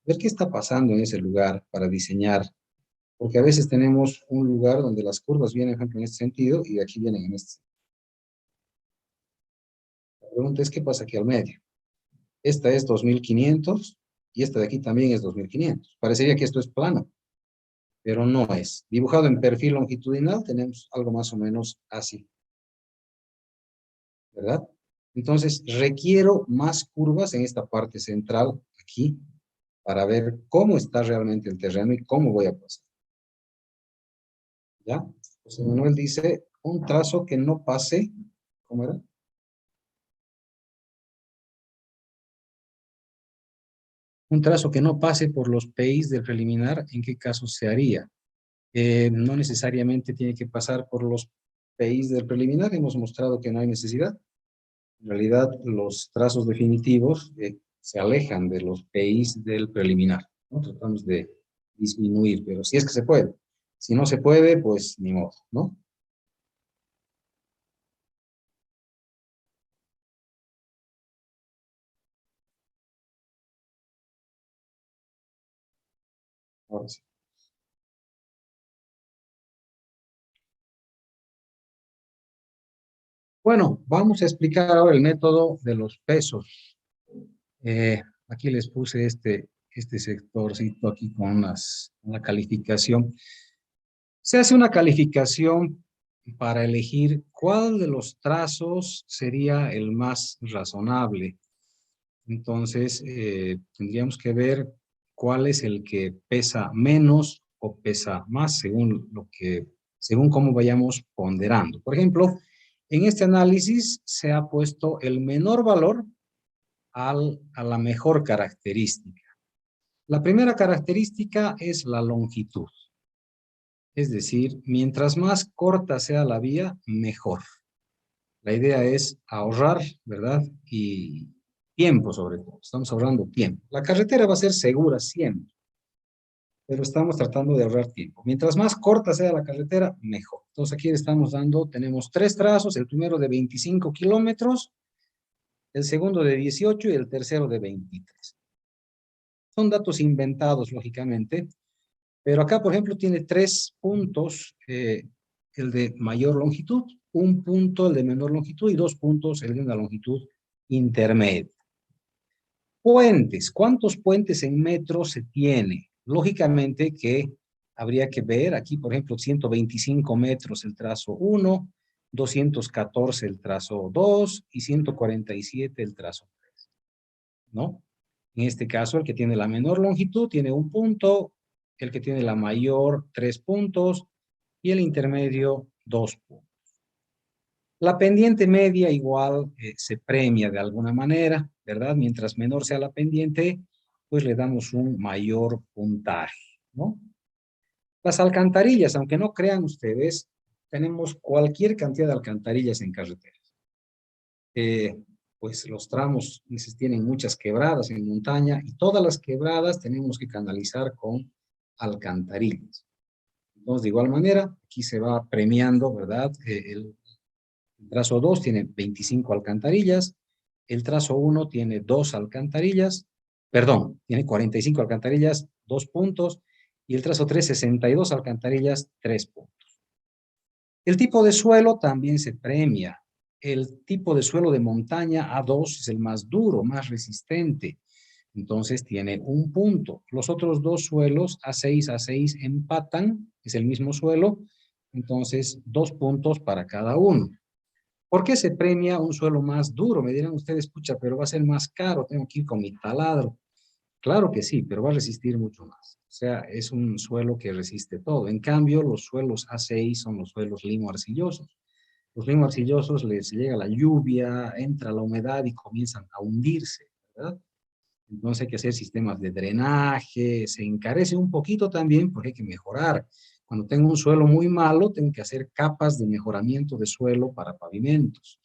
Ver qué está pasando en ese lugar para diseñar, porque a veces tenemos un lugar donde las curvas vienen, por ejemplo, en este sentido y de aquí vienen en este. La pregunta es, ¿qué pasa aquí al medio? Esta es 2500 y esta de aquí también es 2500. Parecería que esto es plano, pero no es. Dibujado en perfil longitudinal tenemos algo más o menos así, ¿verdad? Entonces, requiero más curvas en esta parte central, aquí, para ver cómo está realmente el terreno y cómo voy a pasar. ¿Ya? José Manuel dice, un trazo que no pase, ¿cómo era? Un trazo que no pase por los PIs del preliminar, ¿en qué caso se haría? No necesariamente tiene que pasar por los PIs del preliminar, hemos mostrado que no hay necesidad. En realidad, los trazos definitivos se alejan de los PIs del preliminar, ¿no? Tratamos de disminuir, pero si es que se puede. Si no se puede, pues ni modo, ¿no? Ahora sí. Bueno, vamos a explicar ahora el método de los pesos. Aquí les puse este sectorcito aquí con una calificación. Se hace una calificación para elegir cuál de los trazos sería el más razonable. Entonces, tendríamos que ver cuál es el que pesa menos o pesa más según cómo vayamos ponderando. Por ejemplo, en este análisis se ha puesto el menor valor a la mejor característica. La primera característica es la longitud. Es decir, mientras más corta sea la vía, mejor. La idea es ahorrar, ¿verdad? Y tiempo sobre todo. Estamos ahorrando tiempo. La carretera va a ser segura siempre, pero estamos tratando de ahorrar tiempo. Mientras más corta sea la carretera, mejor. Entonces aquí tenemos 3 trazos, el primero de 25 kilómetros, el segundo de 18 y el tercero de 23. Son datos inventados, lógicamente, pero acá, por ejemplo, tiene 3 puntos, el de mayor longitud, 1 punto el de menor longitud y 2 puntos el de una longitud intermedia. Puentes, ¿cuántos puentes en metros se tiene? Lógicamente que habría que ver aquí, por ejemplo, 125 metros el trazo 1, 214 el trazo 2 y 147 el trazo 3, ¿no? En este caso, el que tiene la menor longitud tiene 1 punto, el que tiene la mayor 3 puntos y el intermedio 2 puntos. La pendiente media igual se premia de alguna manera, ¿verdad? Mientras menor sea la pendiente, pues le damos un mayor puntaje, ¿no? Las alcantarillas, aunque no crean ustedes, tenemos cualquier cantidad de alcantarillas en carreteras. Pues los tramos tienen muchas quebradas en montaña y todas las quebradas tenemos que canalizar con alcantarillas. Entonces, de igual manera, aquí se va premiando, ¿verdad? El trazo 2 tiene 25 alcantarillas, el trazo 1 tiene 2 alcantarillas, perdón, tiene 45 alcantarillas, 2 puntos, y el trazo 3, 62 alcantarillas, 3 puntos. El tipo de suelo también se premia. El tipo de suelo de montaña A2 es el más duro, más resistente. Entonces tiene 1 punto. Los otros 2 suelos, A6, A6, empatan, es el mismo suelo. Entonces, 2 puntos para cada uno. ¿Por qué se premia un suelo más duro? Me dirán ustedes, pucha, pero va a ser más caro, tengo que ir con mi taladro. Claro que sí, pero va a resistir mucho más. O sea, es un suelo que resiste todo. En cambio, los suelos A6 son los suelos limo-arcillosos. Los limo-arcillosos les llega la lluvia, entra la humedad y comienzan a hundirse, ¿verdad? Entonces hay que hacer sistemas de drenaje, se encarece un poquito también porque hay que mejorar. Cuando tengo un suelo muy malo, tengo que hacer capas de mejoramiento de suelo para pavimentos.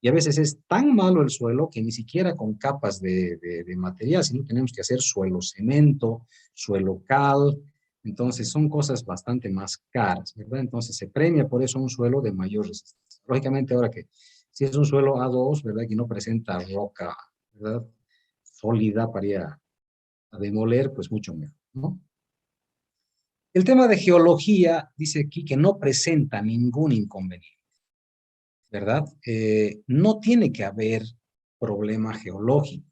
Y a veces es tan malo el suelo que ni siquiera con capas de material, sino tenemos que hacer suelo cemento, suelo cal. Entonces son cosas bastante más caras, ¿verdad? Entonces se premia por eso un suelo de mayor resistencia. Lógicamente ahora que si es un suelo A2, ¿verdad? Que no presenta roca, ¿verdad? Sólida para ir a demoler, pues mucho mejor, ¿no? El tema de geología dice aquí que no presenta ningún inconveniente, ¿verdad? No tiene que haber problema geológico.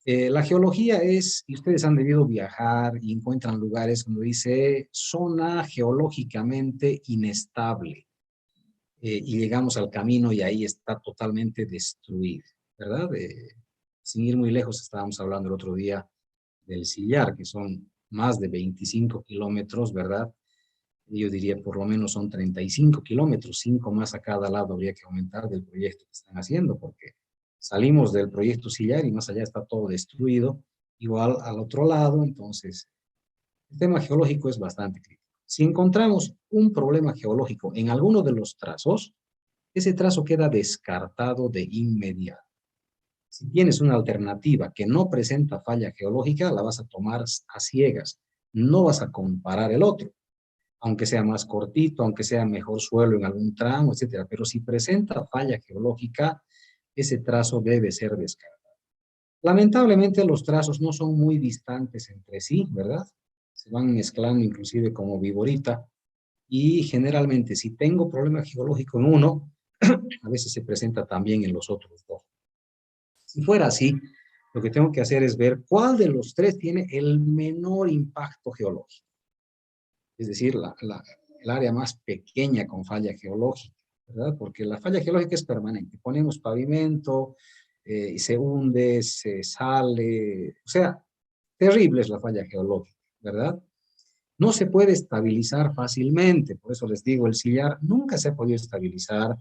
La geología es, y ustedes han debido viajar y encuentran lugares donde dice zona geológicamente inestable, y llegamos al camino y ahí está totalmente destruido, ¿verdad? Sin ir muy lejos, estábamos hablando el otro día del Sillar, que son más de 25 kilómetros, ¿verdad? Yo diría por lo menos son 35 kilómetros, 5 más a cada lado habría que aumentar del proyecto que están haciendo, porque salimos del proyecto Sillar y más allá está todo destruido, igual al otro lado, entonces el tema geológico es bastante crítico. Si encontramos un problema geológico en alguno de los trazos, ese trazo queda descartado de inmediato. Si tienes una alternativa que no presenta falla geológica, la vas a tomar a ciegas. No vas a comparar el otro, aunque sea más cortito, aunque sea mejor suelo en algún tramo, etcétera. Pero si presenta falla geológica, ese trazo debe ser descartado. Lamentablemente los trazos no son muy distantes entre sí, ¿verdad? Se van mezclando inclusive como viborita. Y generalmente si tengo problema geológico en uno, a veces se presenta también en los otros dos. Si fuera así, lo que tengo que hacer es ver cuál de los tres tiene el menor impacto geológico. Es decir, el área más pequeña con falla geológica, ¿verdad? Porque la falla geológica es permanente. Ponemos pavimento, y se hunde, se sale, o sea, terrible es la falla geológica, ¿verdad? No se puede estabilizar fácilmente, por eso les digo, el sillar nunca se ha podido estabilizar.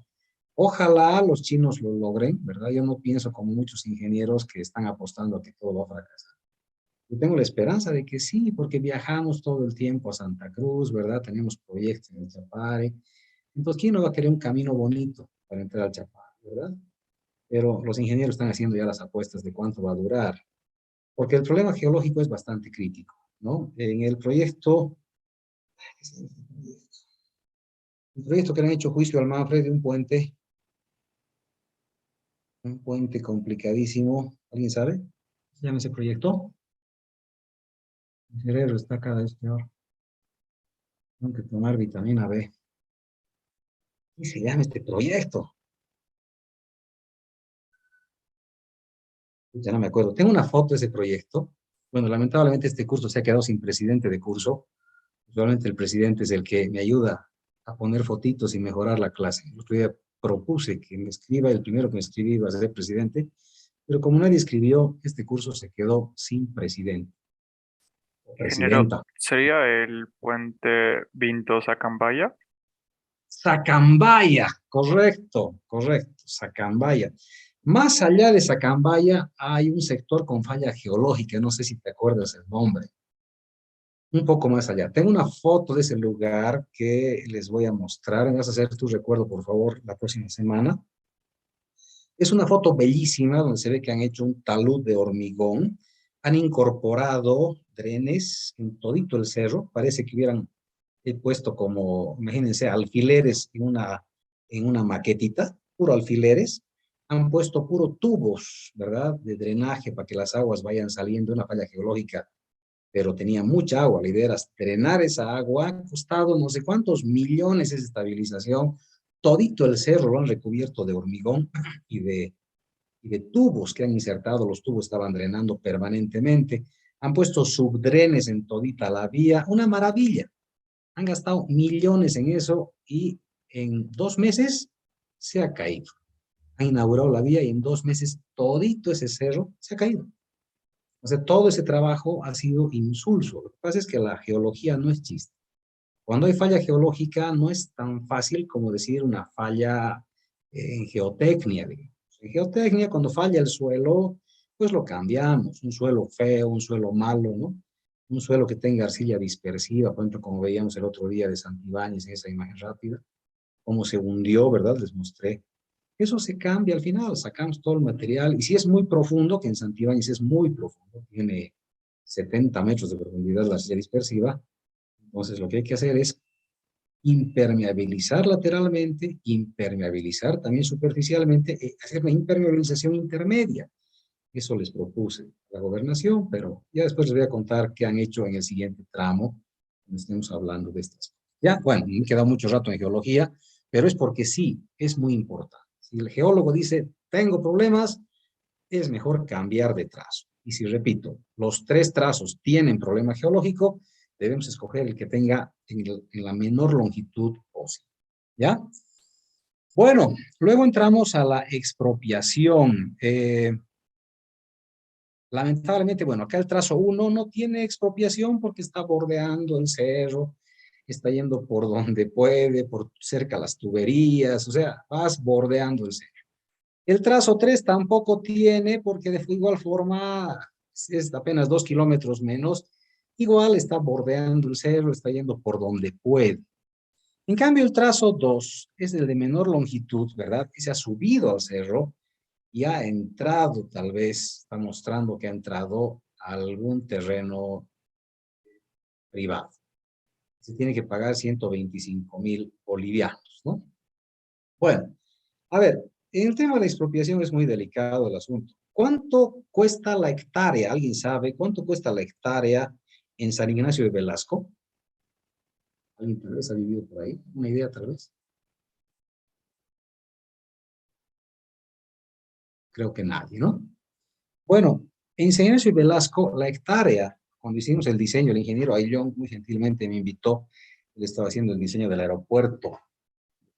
Ojalá los chinos lo logren, ¿verdad? Yo no pienso como muchos ingenieros que están apostando a que todo va a fracasar. Yo tengo la esperanza de que sí, porque viajamos todo el tiempo a Santa Cruz, ¿verdad? Tenemos proyectos en el Chapare. Entonces, ¿quién no va a querer un camino bonito para entrar al Chapare, ¿verdad? Pero los ingenieros están haciendo ya las apuestas de cuánto va a durar, porque el problema geológico es bastante crítico, ¿no? En el proyecto que le han hecho juicio al Manfred de un puente complicadísimo, ¿alguien sabe? ¿Cómo se llama ese proyecto? Mi cerebro está cada vez peor. Tengo que tomar vitamina B. ¿Cómo se llama este proyecto? Ya no me acuerdo. Tengo una foto de ese proyecto. Bueno, lamentablemente este curso se ha quedado sin presidente de curso. Usualmente el presidente es el que me ayuda a poner fotitos y mejorar la clase. El otro día propuse que me escriba, el primero que me escribí iba a ser presidente, pero como nadie escribió, este curso se quedó sin presidente o Ingeniero, presidenta. ¿sería el puente Vinto-Sacambaya? Sacambaya, correcto, correcto, Sacambaya. Más allá de Sacambaya hay un sector con falla geológica, no sé si te acuerdas el nombre. Un poco más allá. Tengo una foto de ese lugar que les voy a mostrar. Me vas a hacer tu recuerdo, por favor, la próxima semana. Es una foto bellísima donde se ve que han hecho un talud de hormigón. Han incorporado drenes en todito el cerro. Parece que hubieran puesto como, imagínense, alfileres en una maquetita, puro alfileres. Han puesto puro tubos, ¿verdad? De drenaje para que las aguas vayan saliendo de una falla geológica, pero tenía mucha agua. La idea era drenar esa agua, ha costado no sé cuántos millones esa estabilización. Todito el cerro lo han recubierto de hormigón y de tubos que han insertado. Los tubos estaban drenando permanentemente. Han puesto subdrenes en todita la vía. Una maravilla. Han gastado millones en eso y en 2 meses se ha caído. Han inaugurado la vía y en 2 meses todito ese cerro se ha caído. O sea, todo ese trabajo ha sido insulso. Lo que pasa es que la geología no es chiste. Cuando hay falla geológica no es tan fácil como decir una falla en geotecnia, digamos. En geotecnia, cuando falla el suelo, pues lo cambiamos. Un suelo feo, un suelo malo, ¿no? Un suelo que tenga arcilla dispersiva, por ejemplo, como veíamos el otro día de Santibáñez en esa imagen rápida, cómo se hundió, ¿verdad? Les mostré. Eso se cambia al final, sacamos todo el material, y si es muy profundo, que en Santibáñez es muy profundo, tiene 70 metros de profundidad la arcilla dispersiva, entonces lo que hay que hacer es impermeabilizar lateralmente, impermeabilizar también superficialmente, hacer una impermeabilización intermedia. Eso les propuse a la gobernación, pero ya después les voy a contar qué han hecho en el siguiente tramo, cuando estemos hablando de estas. Ya, bueno, me he quedado mucho rato en geología, pero es porque sí, es muy importante. Si el geólogo dice, tengo problemas, es mejor cambiar de trazo. Y si repito, los 3 trazos tienen problema geológico, debemos escoger el que tenga en la menor longitud posible. ¿Ya? Bueno, luego entramos a la expropiación. Lamentablemente, bueno, acá el trazo 1 no tiene expropiación porque está bordeando el cerro, está yendo por donde puede, por cerca a las tuberías, o sea, vas bordeando el cerro. El trazo 3 tampoco tiene porque de igual forma es apenas 2 kilómetros menos, igual está bordeando el cerro, está yendo por donde puede. En cambio, el trazo 2 es el de menor longitud, ¿verdad? Que se ha subido al cerro y ha entrado, tal vez, está mostrando que ha entrado a algún terreno privado. Se tiene que pagar 125.000 bolivianos, ¿no? Bueno, a ver, en el tema de la expropiación es muy delicado el asunto. ¿Cuánto cuesta la hectárea? ¿Alguien sabe cuánto cuesta la hectárea en San Ignacio de Velasco? ¿Alguien tal vez ha vivido por ahí? ¿Una idea tal vez? Creo que nadie, ¿no? Bueno, en San Ignacio de Velasco, la hectárea, cuando hicimos el diseño, el ingeniero Ayllón muy gentilmente me invitó Él estaba haciendo el diseño del aeropuerto.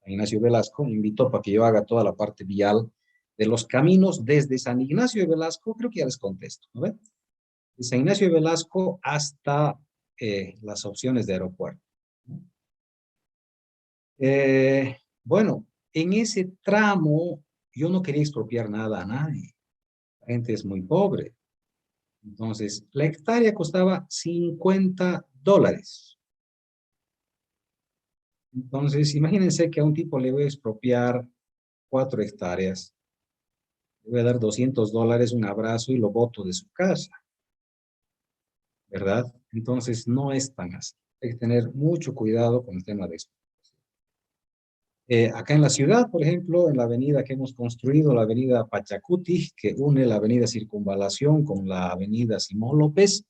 Ignacio Velasco me invitó para que yo haga toda la parte vial de los caminos desde San Ignacio de Velasco, creo que ya les contesto, ¿no ven? De San Ignacio de Velasco hasta las opciones de aeropuerto. Bueno, en ese tramo yo no quería expropiar nada a nadie. La gente es muy pobre. Entonces, la hectárea costaba $50. Entonces, imagínense que a un tipo le voy a expropiar 4 hectáreas. Le voy a dar $200, un abrazo y lo boto de su casa, ¿verdad? Entonces, no es tan así. Hay que tener mucho cuidado con el tema de esto. Acá en la ciudad, por ejemplo, en la avenida que hemos construido, la avenida Pachacuti, que une la avenida Circunvalación con la avenida Simón López,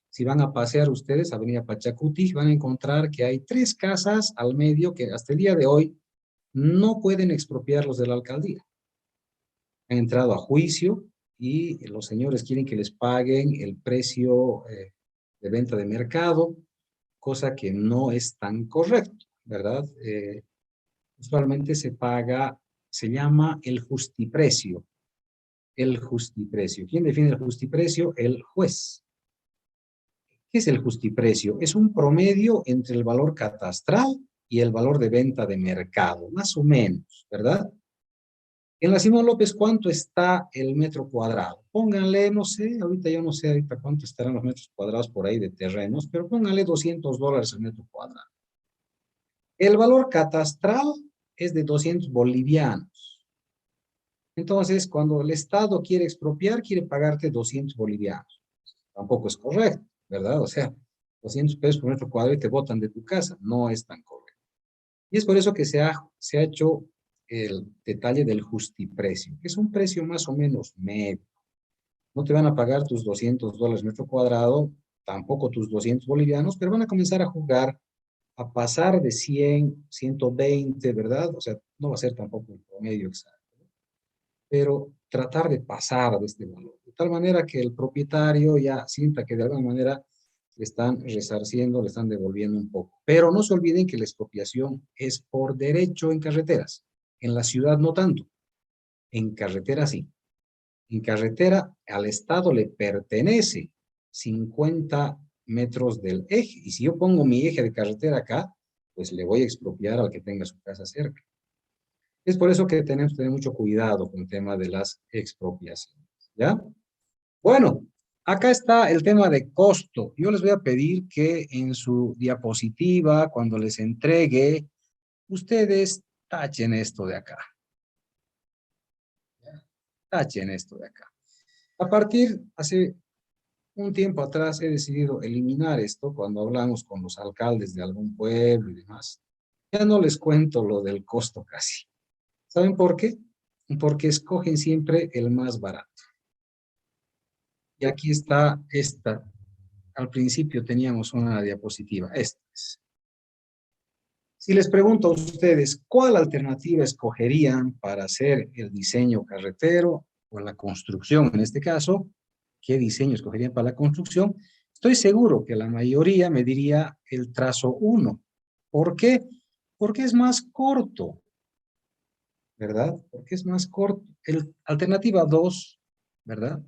si van a pasear ustedes, avenida Pachacuti, van a encontrar que hay 3 casas al medio que hasta el día de hoy no pueden expropiarlos de la alcaldía. Han entrado a juicio y los señores quieren que les paguen el precio de venta de mercado, cosa que no es tan correcto, ¿verdad? Usualmente se paga, se llama el justiprecio. El justiprecio. ¿Quién define el justiprecio? El juez. ¿Qué es el justiprecio? Es un promedio entre el valor catastral y el valor de venta de mercado, más o menos, ¿verdad? En la Simón López, ¿cuánto está el metro cuadrado? Pónganle, no sé, ahorita yo no sé ahorita cuánto estarán los metros cuadrados por ahí de terrenos, pero pónganle $200 al metro cuadrado. El valor catastral es de 200 bolivianos. Entonces, cuando el Estado quiere expropiar, quiere pagarte 200 bolivianos. Tampoco es correcto, ¿verdad? O sea, 200 pesos por metro cuadrado y te botan de tu casa. No es tan correcto. Y es por eso que se ha hecho el detalle del justiprecio, que es un precio más o menos medio. No te van a pagar tus $200 metro cuadrado, tampoco tus 200 bolivianos, pero van a comenzar a jugar a pasar de 100, 120, ¿verdad? O sea, no va a ser tampoco el promedio exacto, pero tratar de pasar de este valor, de tal manera que el propietario ya sienta que de alguna manera le están resarciendo, le están devolviendo un poco. Pero no se olviden que la expropiación es por derecho en carreteras, en la ciudad no tanto, en carretera sí. En carretera al Estado le pertenece 50 metros del eje. Y si yo pongo mi eje de carretera acá, pues le voy a expropiar al que tenga su casa cerca. Es por eso que tenemos que tener mucho cuidado con el tema de las expropiaciones. ¿Ya? Bueno, acá está el tema de costo. Yo les voy a pedir que en su diapositiva, cuando les entregue, ustedes tachen esto de acá. Tachen esto de acá. Hace un tiempo atrás he decidido eliminar esto cuando hablamos con los alcaldes de algún pueblo y demás. Ya no les cuento lo del costo casi. ¿Saben por qué? Porque escogen siempre el más barato. Y aquí está esta. Al principio teníamos una diapositiva. Esta es. Si les pregunto a ustedes, ¿cuál alternativa escogerían para hacer el diseño carretero o la construcción en este caso? ¿Qué diseño escogerían para la construcción? Estoy seguro que la mayoría me diría el trazo 1. ¿Por qué? Porque es más corto, ¿verdad? Porque es más corto. Alternativa 2, ¿verdad?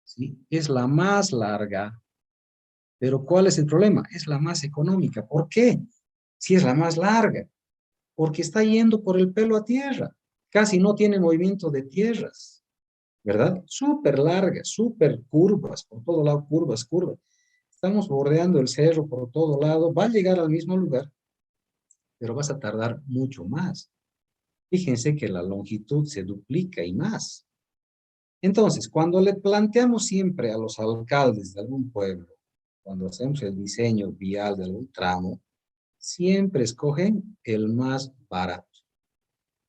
Sí, es la más larga. Pero ¿cuál es el problema? Es la más económica. ¿Por qué? Si es la más larga. Porque está yendo por el pelo a tierra. Casi no tiene movimiento de tierras, ¿verdad? Súper largas, súper curvas, por todo lado, curvas, curvas. Estamos bordeando el cerro por todo lado. Va a llegar al mismo lugar, pero vas a tardar mucho más. Fíjense que la longitud se duplica y más. Entonces, cuando le planteamos siempre a los alcaldes de algún pueblo, cuando hacemos el diseño vial de algún tramo, siempre escogen el más barato.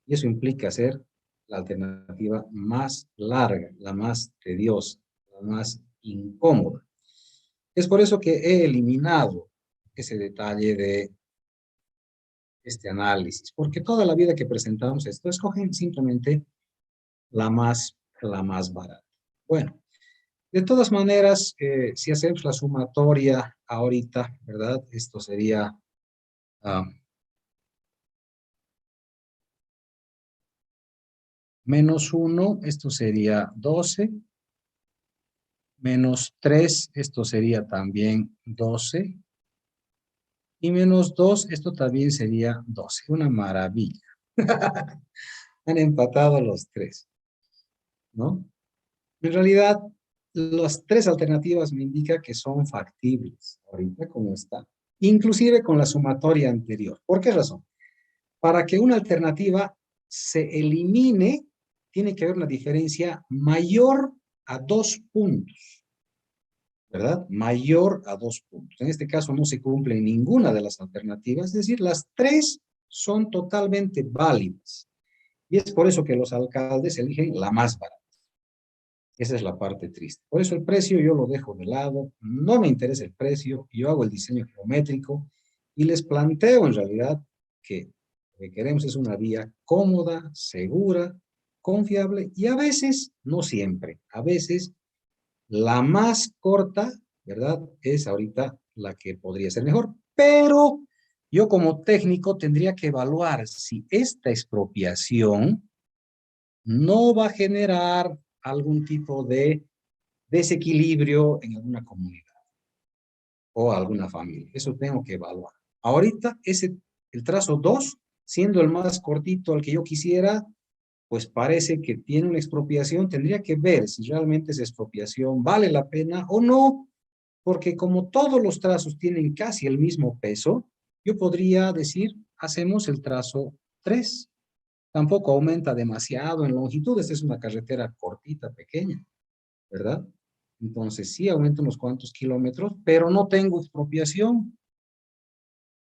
Y eso implica hacer la alternativa más larga, la más tediosa, la más incómoda. Es por eso que he eliminado ese detalle de este análisis, porque toda la vida que presentamos esto, escogen simplemente la más barata. Bueno, de todas maneras, si hacemos la sumatoria ahorita, ¿verdad? Esto sería Ah, menos 1, esto sería 12. Menos 3, esto sería también 12. Y menos 2, esto también sería 12. Una maravilla. Han empatado los tres, ¿no? En realidad, las tres alternativas me indican que son factibles, ahorita como está. Inclusive con la sumatoria anterior. ¿Por qué razón? Para que una alternativa se elimine, tiene que haber una diferencia mayor a 2 puntos, ¿verdad? Mayor a 2 puntos. En este caso no se cumple ninguna de las alternativas, es decir, las tres son totalmente válidas. Y es por eso que los alcaldes eligen la más barata. Esa es la parte triste. Por eso el precio yo lo dejo de lado, no me interesa el precio, yo hago el diseño geométrico y les planteo en realidad que lo que queremos es una vía cómoda, segura, confiable y a veces, no siempre, a veces la más corta, ¿verdad? Es ahorita la que podría ser mejor. Pero yo como técnico tendría que evaluar si esta expropiación no va a generar algún tipo de desequilibrio en alguna comunidad o alguna familia. Eso tengo que evaluar. Ahorita el trazo 2, siendo el más cortito al que yo quisiera, pues parece que tiene una expropiación. Tendría que ver si realmente esa expropiación vale la pena o no, porque como todos los trazos tienen casi el mismo peso, yo podría decir, hacemos el trazo 3. Tampoco aumenta demasiado en longitud, esta es una carretera cortita, pequeña, ¿verdad? Entonces sí aumenta unos cuantos kilómetros, pero no tengo expropiación.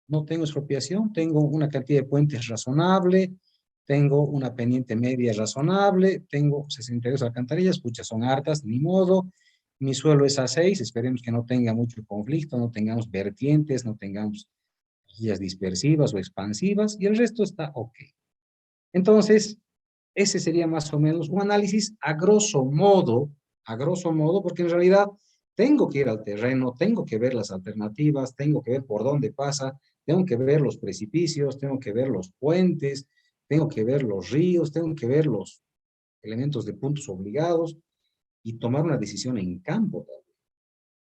No tengo expropiación, tengo una cantidad de puentes razonable, tengo una pendiente media razonable, tengo 62 alcantarillas, pucha, son hartas, ni modo. Mi suelo es A6, esperemos que no tenga mucho conflicto, no tengamos vertientes, no tengamos guías dispersivas o expansivas, y el resto está ok. Entonces, ese sería más o menos un análisis a grosso modo, porque en realidad tengo que ir al terreno, tengo que ver las alternativas, tengo que ver por dónde pasa, tengo que ver los precipicios, tengo que ver los puentes, tengo que ver los ríos, tengo que ver los elementos de puntos obligados y tomar una decisión en campo.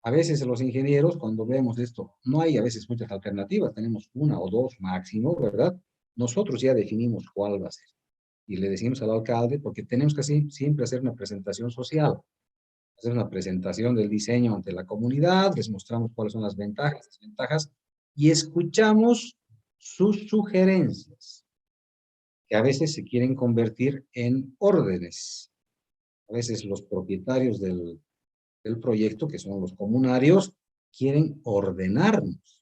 A veces los ingenieros, cuando vemos esto, no hay a veces muchas alternativas, tenemos una o dos máximo, ¿verdad? Nosotros ya definimos cuál va a ser. Y le decimos al alcalde, porque tenemos que siempre hacer una presentación social, hacer una presentación del diseño ante la comunidad, les mostramos cuáles son las ventajas, desventajas, y escuchamos sus sugerencias, que a veces se quieren convertir en órdenes. A veces los propietarios del proyecto, que son los comunarios, quieren ordenarnos.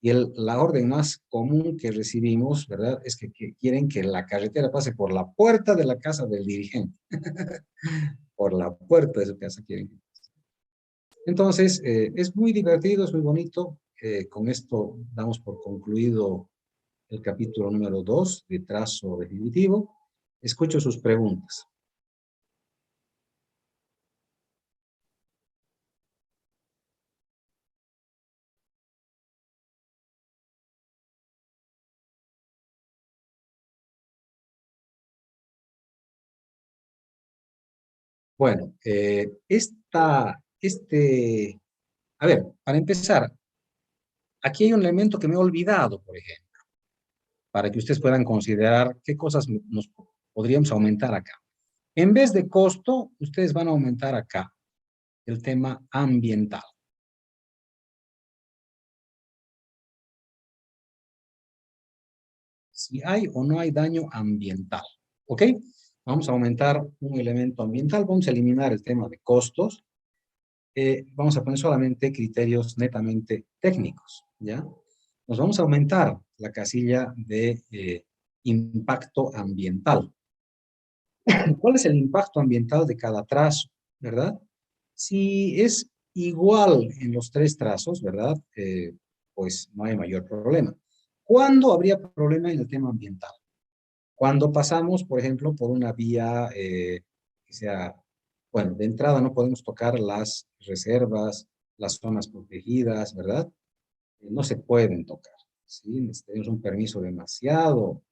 Y la orden más común que recibimos, ¿verdad? Es que quieren que la carretera pase por la puerta de la casa del dirigente. Por la puerta de su casa quieren que pase. Entonces, es muy divertido, es muy bonito. Con esto damos por concluido el capítulo número 2 de trazo definitivo. Escucho sus preguntas. Bueno, a ver, para empezar, aquí hay un elemento que me he olvidado, por ejemplo, para que ustedes puedan considerar qué cosas nos podríamos aumentar acá. En vez de costo, ustedes van a aumentar acá el tema ambiental. Si hay o no hay daño ambiental, ¿ok? Vamos a aumentar un elemento ambiental, vamos a eliminar el tema de costos, vamos a poner solamente criterios netamente técnicos, ¿ya? Nos vamos a aumentar la casilla de impacto ambiental. ¿Cuál es el impacto ambiental de cada trazo, verdad? Si es igual en los tres trazos, ¿verdad? Pues no hay mayor problema. ¿Cuándo habría problema en el tema ambiental? Cuando pasamos, por ejemplo, por una vía que sea, bueno, de entrada no podemos tocar las reservas, las zonas protegidas, ¿verdad? No se pueden tocar. ¿sí? Necesitaríamos un permiso demasiado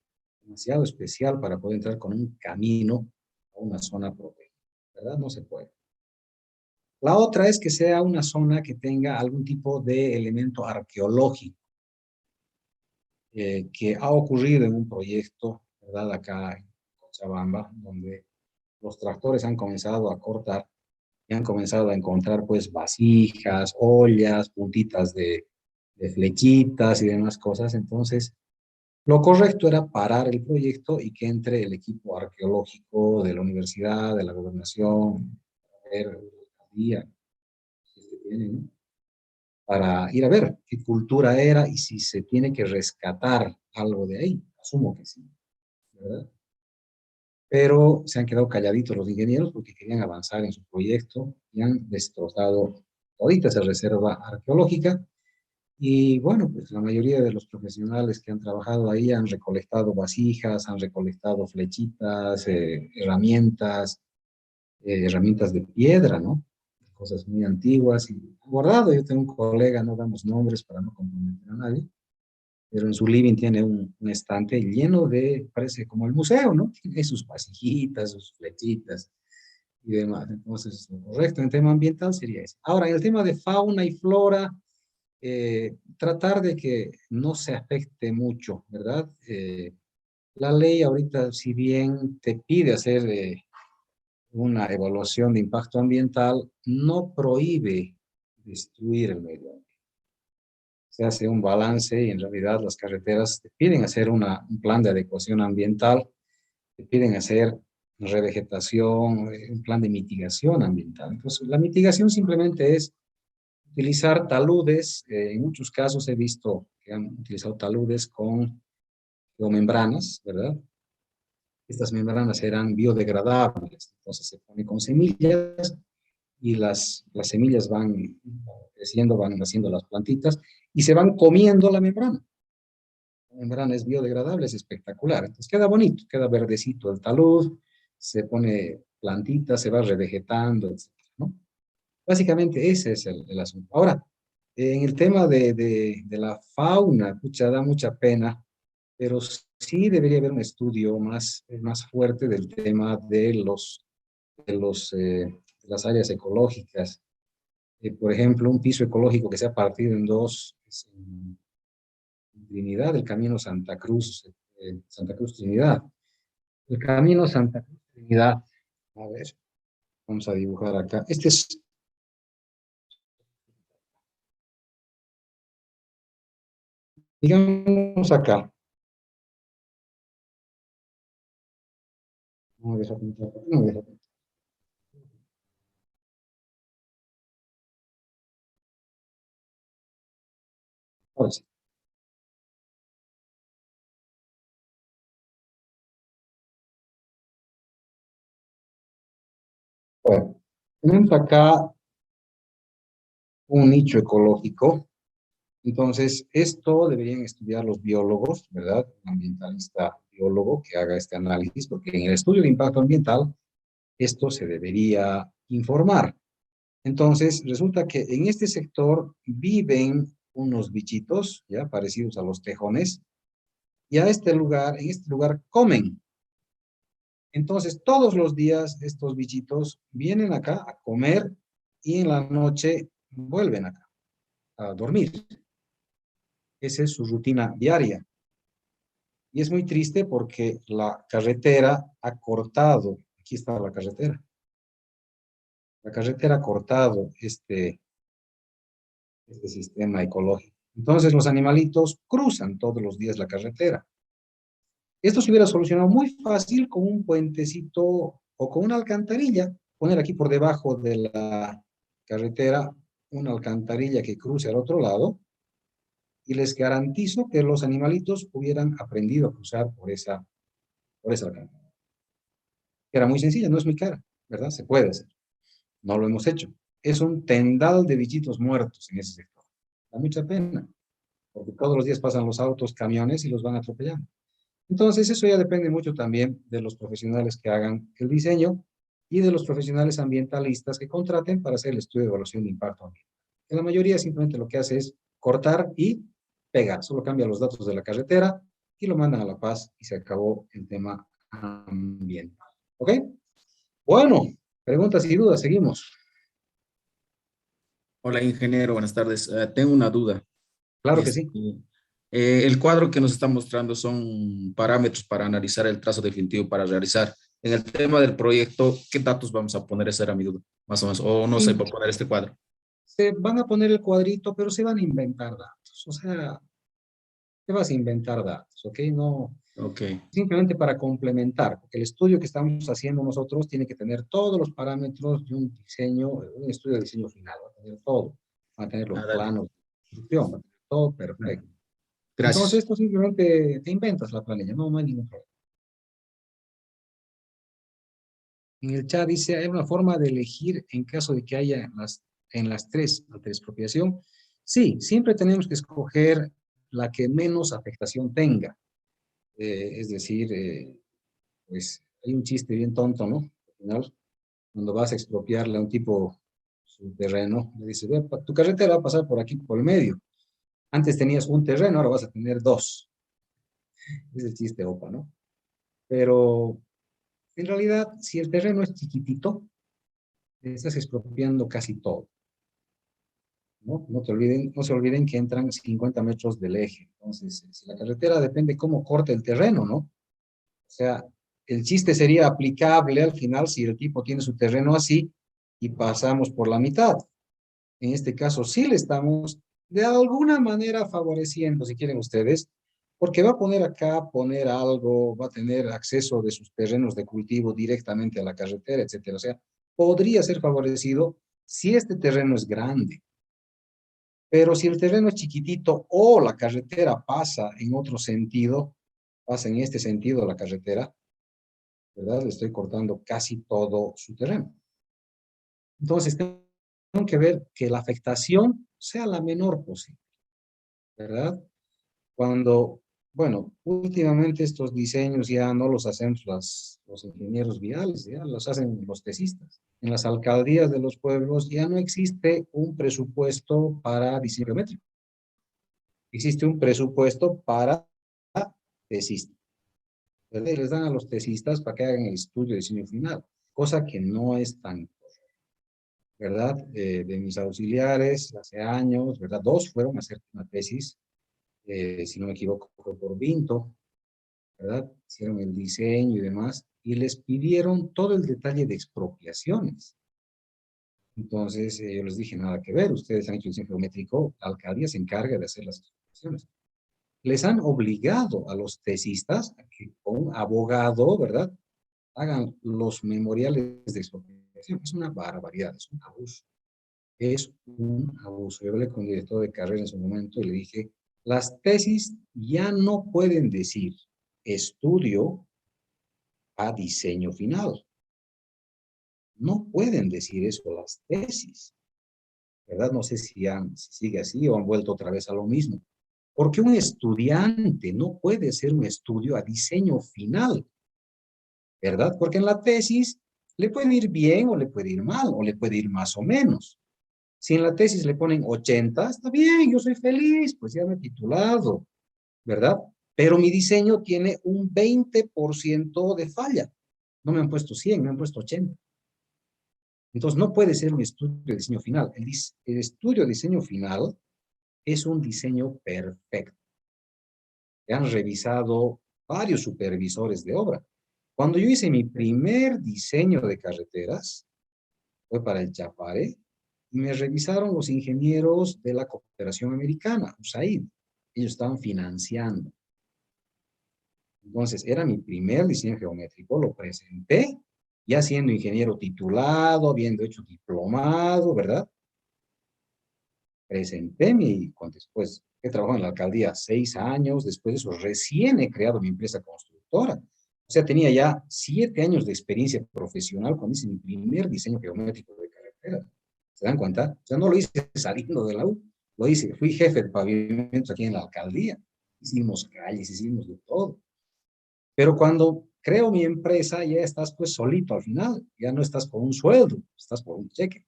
especial para poder entrar con un camino a una zona protegida, ¿verdad? No se puede. La otra es que sea una zona que tenga algún tipo de elemento arqueológico, que ha ocurrido en un proyecto, ¿verdad? Acá en Cochabamba, donde los tractores han comenzado a cortar y han comenzado a encontrar pues vasijas, ollas, puntitas de flechitas y demás cosas. Entonces, lo correcto era parar el proyecto y que entre el equipo arqueológico de la universidad, de la gobernación, de la alcaldía, que tienen, ¿no? Para ir a ver qué cultura era y si se tiene que rescatar algo de ahí. Asumo que sí, ¿verdad? Pero se han quedado calladitos los ingenieros porque querían avanzar en su proyecto y han destrozado todita esa reserva arqueológica. Y bueno, pues la mayoría de los profesionales que han trabajado ahí han recolectado vasijas, han recolectado flechitas, herramientas de piedra, ¿no? Cosas muy antiguas y guardado. Yo tengo un colega, no damos nombres para no comprometer a nadie, pero en su living tiene un estante lleno de, parece como el museo, ¿no? Tiene sus vasijitas, sus flechitas y demás. Entonces, lo correcto en tema ambiental sería eso. Ahora, en el tema de fauna y flora, tratar de que no se afecte mucho, ¿verdad? La ley ahorita, si bien te pide hacer una evaluación de impacto ambiental, no prohíbe destruir el medio ambiente. Se hace un balance y en realidad las carreteras te piden hacer un plan de adecuación ambiental, te piden hacer revegetación, un plan de mitigación ambiental. Entonces, la mitigación simplemente es utilizar taludes. En muchos casos he visto que han utilizado taludes con membranas, ¿verdad? Estas membranas eran biodegradables, entonces se pone con semillas y las semillas van creciendo, van naciendo las plantitas y se van comiendo la membrana. La membrana es biodegradable, es espectacular. Entonces queda bonito, queda verdecito el talud, se pone plantita, se va revegetando, etcétera, ¿no? Básicamente ese es el asunto. Ahora, en el tema de la fauna, pucha, da mucha pena, pero sí debería haber un estudio más fuerte del tema de las áreas ecológicas. Por ejemplo, un piso ecológico que sea partido en dos, es en Trinidad, el camino Santa Cruz Trinidad. El camino Santa Cruz Trinidad, a ver, vamos a dibujar acá. Este es, digamos acá. No, deja pintar, no, deja pintar. Ahora sí. Bueno, tenemos acá un nicho ecológico. Entonces, esto deberían estudiar los biólogos, ¿verdad? Un ambientalista biólogo que haga este análisis, porque en el estudio de impacto ambiental, esto se debería informar. Entonces, resulta que en este sector viven unos bichitos, ya parecidos a los tejones, y en este lugar comen. Entonces, todos los días estos bichitos vienen acá a comer y en la noche vuelven acá a dormir. Esa es su rutina diaria. Y es muy triste porque la carretera ha cortado, aquí está la carretera ha cortado este sistema ecológico. Entonces los animalitos cruzan todos los días la carretera. Esto se hubiera solucionado muy fácil con un puentecito o con una alcantarilla, poner aquí por debajo de la carretera una alcantarilla que cruce al otro lado y les garantizo que los animalitos hubieran aprendido a cruzar por esa alcantarilla. Era muy sencilla, no es muy cara, ¿verdad? Se puede hacer. No lo hemos hecho. Es un tendal de bichitos muertos en ese sector. Da mucha pena, porque todos los días pasan los autos, camiones y los van atropellando. Entonces, eso ya depende mucho también de los profesionales que hagan el diseño y de los profesionales ambientalistas que contraten para hacer el estudio de evaluación de impacto ambiental. Que la mayoría simplemente lo que hace es cortar y pega, solo cambia los datos de la carretera y lo mandan a La Paz y se acabó el tema ambiental. ¿Ok? Bueno, preguntas y dudas, seguimos. Hola, ingeniero, buenas tardes. Tengo una duda. Claro que Este, sí. el cuadro que nos está mostrando son parámetros para analizar el trazo definitivo para realizar. En el tema del proyecto, ¿qué datos vamos a poner? Esa era mi duda, más o menos. O no sé, Y por poner este cuadro. se van a poner el cuadrito, pero se van a inventar datos. O sea, te vas a inventar datos, ¿ok? No, Ok, simplemente para complementar, porque el estudio que estamos haciendo nosotros tiene que tener todos los parámetros de un diseño, un estudio de diseño final, va a tener todo, va a tener los dale. planos de construcción, va a tener todo perfecto. Entonces, Gracias. esto simplemente te inventas la planilla, no, no hay ningún problema. En el chat dice, ¿hay una forma de elegir en caso de que haya en las tres ante expropiación? Sí, siempre tenemos que escoger la que menos afectación tenga. Es decir, pues hay un chiste bien tonto, ¿no? Al final, cuando vas a expropiarle a un tipo su terreno, le dices, ve, tu carretera va a pasar por aquí, por el medio. Antes tenías un terreno, ahora vas a tener dos. Es el chiste opa, ¿no? Pero en realidad, si el terreno es chiquitito, estás expropiando casi todo, ¿no? No se olviden que entran 50 metros del eje. Entonces, si la carretera depende cómo corte el terreno, ¿no? O sea, el chiste sería aplicable al final si el tipo tiene su terreno así y pasamos por la mitad. En este caso, sí le estamos de alguna manera favoreciendo, si quieren ustedes, porque va a poner acá, poner algo, va a tener acceso de sus terrenos de cultivo directamente a la carretera, etcétera. O sea, podría ser favorecido si este terreno es grande. Pero si el terreno es chiquitito o la carretera pasa en otro sentido, pasa en este sentido la carretera, ¿verdad? Le estoy cortando casi todo su terreno. Entonces, tengo que ver que la afectación sea la menor posible, ¿verdad? Cuando, bueno, últimamente estos diseños ya no los hacen los ingenieros viales, ya los hacen los tesistas. En las alcaldías de los pueblos ya no existe un presupuesto para diseño geométrico. Existe un presupuesto para tesistas, ¿verdad? Y les dan a los tesistas para que hagan el estudio de diseño final, cosa que no es tan, ¿verdad? De mis auxiliares, hace años, ¿verdad? Dos fueron a hacer una tesis, si no me equivoco, fue por Vinto, ¿verdad? Hicieron el diseño y demás, y les pidieron todo el detalle de expropiaciones. Entonces, yo les dije, nada que ver, ustedes han hecho diseño geométrico, la alcaldía se encarga de hacer las expropiaciones. Les han obligado a los tesistas a que con un abogado, ¿verdad?, hagan los memoriales de expropiación. Es una barbaridad, es un abuso. Es un abuso. Yo hablé con el director de carrera en su momento y le dije, las tesis ya no pueden decir estudio a diseño final. No pueden decir eso las tesis, ¿verdad? No sé si sigue así o han vuelto otra vez a lo mismo. Porque un estudiante no puede hacer un estudio a diseño final, ¿verdad? Porque en la tesis le puede ir bien o le puede ir mal o le puede ir más o menos. Si en la tesis le ponen 80, está bien, yo soy feliz, pues ya me he titulado, ¿verdad? Pero mi diseño tiene un 20% de falla. No me han puesto 100, me han puesto 80. Entonces no puede ser un estudio de diseño final. El estudio de diseño final es un diseño perfecto. Han revisado varios supervisores de obra. Cuando yo hice mi primer diseño de carreteras, fue para el Chapare, y me revisaron los ingenieros de la cooperación americana, USAID. Ellos estaban financiando. Entonces, era mi primer diseño geométrico, lo presenté, ya siendo ingeniero titulado, habiendo hecho diplomado, ¿verdad? Presenté después he trabajado en la alcaldía 6 años, después de eso recién he creado mi empresa constructora. O sea, tenía ya 7 años de experiencia profesional cuando hice mi primer diseño geométrico de carretera. ¿Se dan cuenta? O sea, no lo hice saliendo de la U, lo hice, fui jefe de pavimento aquí en la alcaldía. Hicimos calles, hicimos de todo. Pero cuando creo mi empresa, ya estás pues solito al final, ya no estás por un sueldo, estás por un cheque.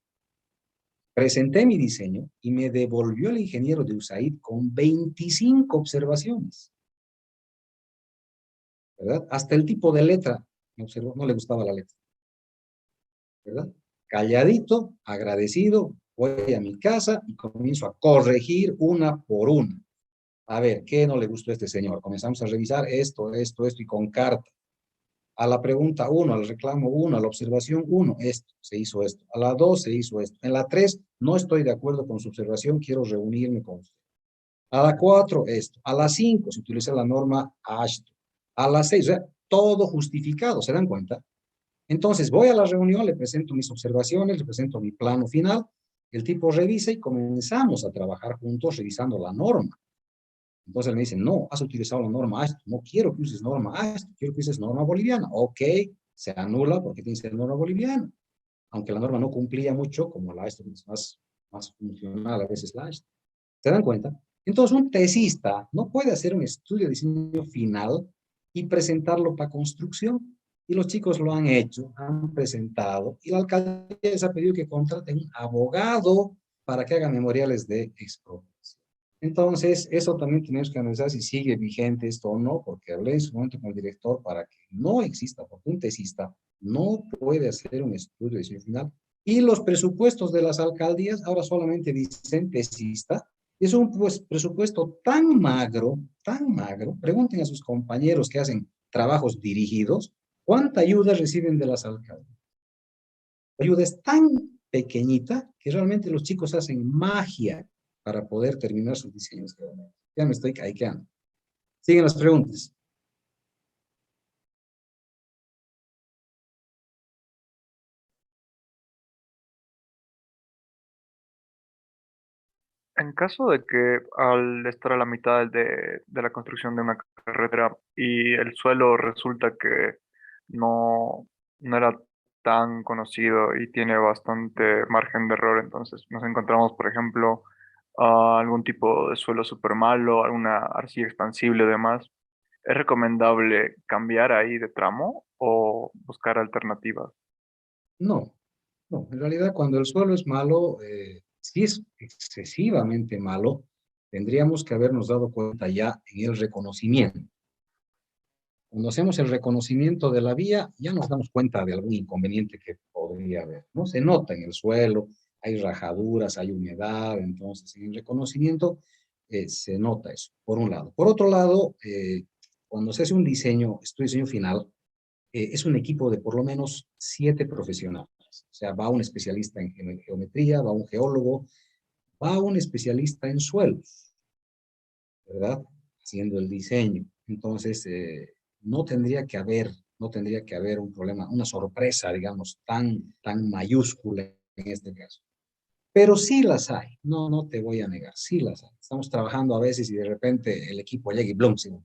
Presenté mi diseño y me devolvió el ingeniero de USAID con 25 observaciones. ¿Verdad? Hasta el tipo de letra me observó, no le gustaba la letra. ¿Verdad? Calladito, agradecido, voy a mi casa y comienzo a corregir una por una. A ver, ¿qué no le gustó a este señor? Comenzamos a revisar esto y con carta. A la pregunta 1, al reclamo 1, a la observación 1, esto, se hizo esto. A la 2 se hizo esto. En la 3, no estoy de acuerdo con su observación, quiero reunirme con usted. A la 4, esto. A la 5, se utiliza la norma Ashton. A la 6, o sea, todo justificado, ¿se dan cuenta? Entonces, voy a la reunión, le presento mis observaciones, le presento mi plano final, el tipo revisa y comenzamos a trabajar juntos revisando la norma. Entonces él me dice, no, has utilizado la norma ASTO, no quiero que uses norma ASTO, quiero que uses norma boliviana. Ok, se anula porque tiene que ser norma boliviana. Aunque la norma no cumplía mucho, como la ASTO es más funcional a veces la ASTO. ¿Se dan cuenta? Entonces un tesista no puede hacer un estudio de diseño final y presentarlo para construcción. Y los chicos lo han hecho, han presentado, y la alcaldía les ha pedido que contraten un abogado para que haga memoriales de expropiación. Entonces, eso también tenemos que analizar si sigue vigente esto o no, porque hablé en su momento con el director para que no exista, porque un tesista no puede hacer un estudio de diseño final. Y los presupuestos de las alcaldías ahora solamente dicen tesista. Es un presupuesto tan magro, pregunten a sus compañeros que hacen trabajos dirigidos, ¿cuánta ayuda reciben de las alcaldías? La ayuda es tan pequeñita que realmente los chicos hacen magia para poder terminar sus diseños. Ya me estoy caiqueando. Siguen las preguntas. En caso de que al estar a la mitad de la construcción de una carretera y el suelo resulta que no era tan conocido y tiene bastante margen de error, entonces nos encontramos, por ejemplo, algún tipo de suelo súper malo, alguna arcilla expansible y demás, ¿es recomendable cambiar ahí de tramo o buscar alternativas? No, no. En realidad, cuando el suelo es malo, si es excesivamente malo, tendríamos que habernos dado cuenta ya en el reconocimiento. Cuando hacemos el reconocimiento de la vía, ya nos damos cuenta de algún inconveniente que podría haber, ¿no? Se nota en el suelo, hay rajaduras, hay humedad, entonces en el reconocimiento se nota eso, por un lado. Por otro lado, cuando se hace un diseño, diseño final, es un equipo de por lo menos 7 profesionales. O sea, va un especialista en geometría, va un geólogo, va un especialista en suelos, ¿verdad? Haciendo el diseño. Entonces, no tendría que haber un problema, una sorpresa, digamos, tan mayúscula en este caso. Pero sí las hay, no te voy a negar, sí las hay. Estamos trabajando a veces y de repente el equipo llega y blum, se nos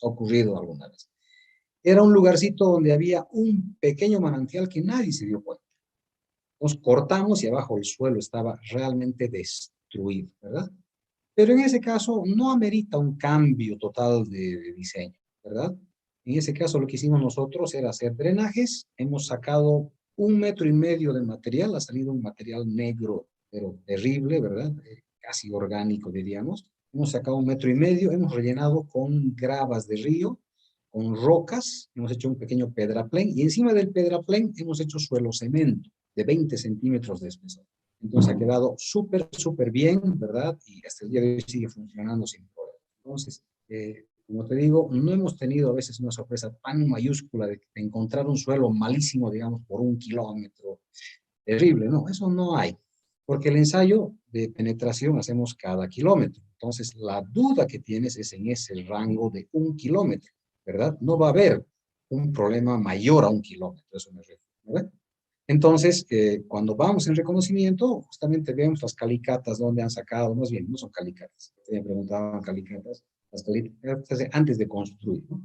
ha ocurrido alguna vez. Era un lugarcito donde había un pequeño manantial que nadie se dio cuenta. Nos cortamos y abajo el suelo estaba realmente destruido, ¿verdad? Pero en ese caso no amerita un cambio total de diseño, ¿verdad? En ese caso lo que hicimos nosotros era hacer drenajes, hemos sacado 1,5 metros de material, ha salido un material negro, pero terrible, ¿verdad? Casi orgánico, diríamos. Hemos sacado 1,5 metros, hemos rellenado con gravas de río, con rocas, hemos hecho un pequeño pedraplén y encima del pedraplén hemos hecho suelo cemento de 20 centímetros de espesor. Entonces ha quedado súper bien, ¿verdad? Y hasta el día de hoy sigue funcionando sin problema. Entonces, como te digo, no hemos tenido a veces una sorpresa tan mayúscula de encontrar un suelo malísimo, digamos, por 1 kilómetro. Terrible, no, eso no hay. Porque el ensayo de penetración hacemos cada kilómetro. Entonces, la duda que tienes es en ese rango de 1 kilómetro, ¿verdad? No va a haber un problema mayor a 1 kilómetro, eso me refiero, ¿verdad? Entonces, cuando vamos en reconocimiento, justamente vemos las calicatas donde han sacado, más bien, no son calicatas, me preguntaban calicatas, las calicatas antes de construir, ¿no?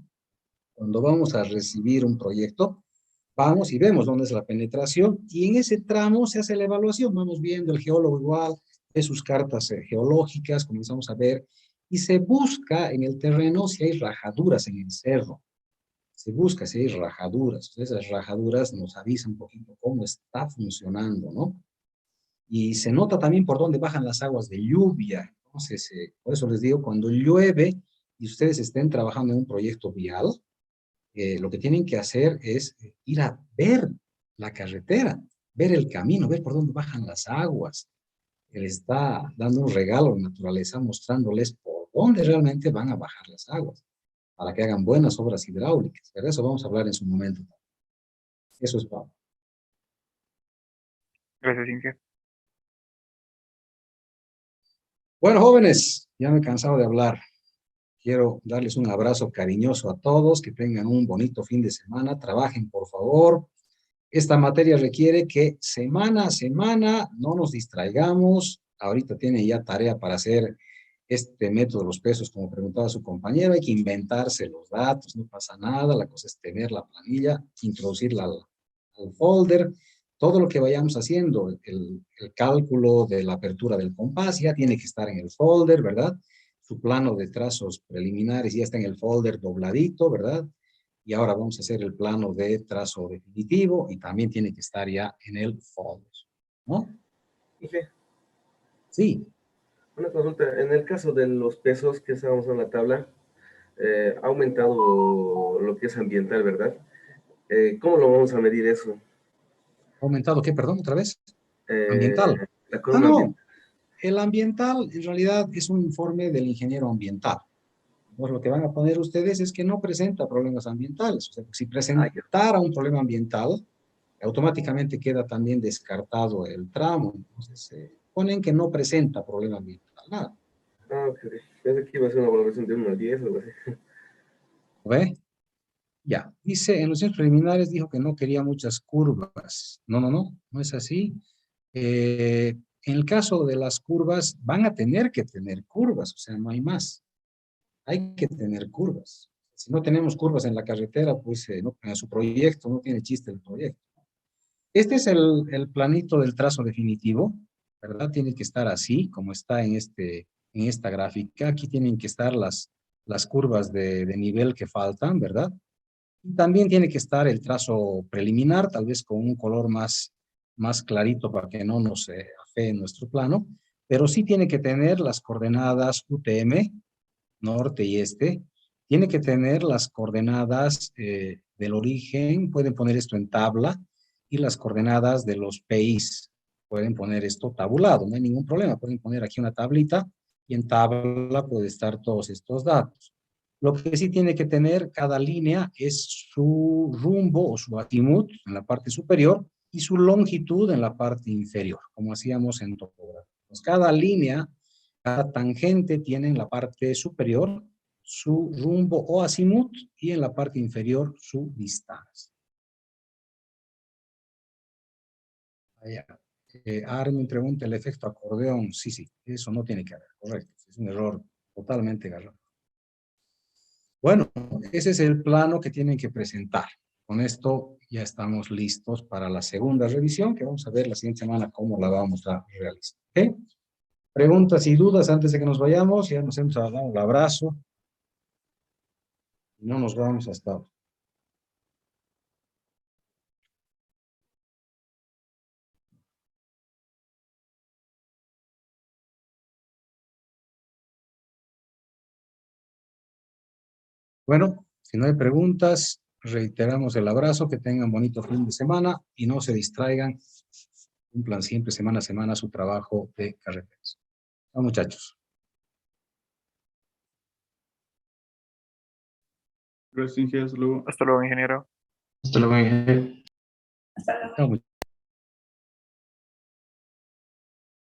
Cuando vamos a recibir un proyecto, vamos y vemos dónde es la penetración y en ese tramo se hace la evaluación, vamos viendo el geólogo igual, ve sus cartas geológicas, comenzamos a ver y se busca en el terreno si hay rajaduras en el cerro. Se busca si hay rajaduras. Esas rajaduras nos avisan un poquito cómo está funcionando, ¿no? y se nota también por dónde bajan las aguas de lluvia. Entonces, por eso les digo, cuando llueve y ustedes estén trabajando en un proyecto vial, lo que tienen que hacer es ir a ver la carretera, ver el camino, ver por dónde bajan las aguas. Él está dando un regalo a la naturaleza, mostrándoles por dónde realmente van a bajar las aguas, para que hagan buenas obras hidráulicas. De eso vamos a hablar en su momento. Eso es todo. Gracias, Inge. Bueno, jóvenes, ya me he cansado de hablar. Quiero darles un abrazo cariñoso a todos, que tengan un bonito fin de semana, trabajen por favor. Esta materia requiere que semana a semana no nos distraigamos. Ahorita tienen ya tarea para hacer este método de los pesos, como preguntaba su compañero, hay que inventarse los datos, no pasa nada, la cosa es tener la planilla, introducirla al folder, todo lo que vayamos haciendo, el cálculo de la apertura del compás ya tiene que estar en el folder, ¿verdad? Su plano de trazos preliminares ya está en el folder dobladito, ¿verdad? Y ahora vamos a hacer el plano de trazo definitivo y también tiene que estar ya en el folder, ¿no? Dije, Sí. una consulta, en el caso de los pesos que estábamos en la tabla, ha aumentado lo que es ambiental, ¿verdad? ¿Cómo lo vamos a medir eso? ¿Ha aumentado qué, perdón, otra vez? Eh, Ambiental. la Ah, columna no. ambiental. El ambiental en realidad es un informe del ingeniero ambiental. Pues lo que van a poner ustedes es que no presenta problemas ambientales. O sea, si Ah, ya. presentara un problema ambiental, automáticamente queda también descartado el tramo. Entonces, ponen que no presenta problema ambiental. Nada. Ah, ok. Pensé que iba a ser una valoración de 1 al 10 o algo así. ¿Ve? Ya. Dice, en los estudios preliminares dijo que no quería muchas curvas. No, no, no. No es así. En el caso de las curvas, van a tener que tener curvas. O sea, no hay más. Hay que tener curvas. Si no tenemos curvas en la carretera, pues no, en su proyecto no tiene chiste el proyecto. Este es el planito del trazo definitivo, ¿verdad? Tiene que estar así, como está en esta gráfica. Aquí tienen que estar las curvas de nivel que faltan, ¿verdad? Y también tiene que estar el trazo preliminar, tal vez con un color más clarito para que no nos afee nuestro plano, pero sí tiene que tener las coordenadas UTM, norte y este, tiene que tener las coordenadas del origen, pueden poner esto en tabla, y las coordenadas de los PIs, pueden poner esto tabulado, no hay ningún problema, pueden poner aquí una tablita y en tabla puede estar todos estos datos. Lo que sí tiene que tener cada línea es su rumbo o su azimut en la parte superior y su longitud en la parte inferior, como hacíamos en topografía. Pues cada línea, cada tangente tiene en la parte superior su rumbo o azimut y en la parte inferior su distancia. Allá. Armin pregunta el efecto acordeón. Sí, sí, eso no tiene que haber, correcto. Es un error totalmente garrafal. Bueno, ese es el plano que tienen que presentar. Con esto ya estamos listos para la segunda revisión, que vamos a ver la siguiente semana cómo la vamos a realizar. ¿Okay? Preguntas y dudas antes de que nos vayamos. Ya nos hemos dado un abrazo. Y no nos vamos hasta ahora. Bueno, si no hay preguntas, reiteramos el abrazo, que tengan bonito fin de semana y no se distraigan. Cumplan siempre semana a semana su trabajo de carreteras. Chao, muchachos. Gracias, Inge. Hasta luego. Hasta luego, ingeniero. Hasta luego, Inge. Chao, muchachos.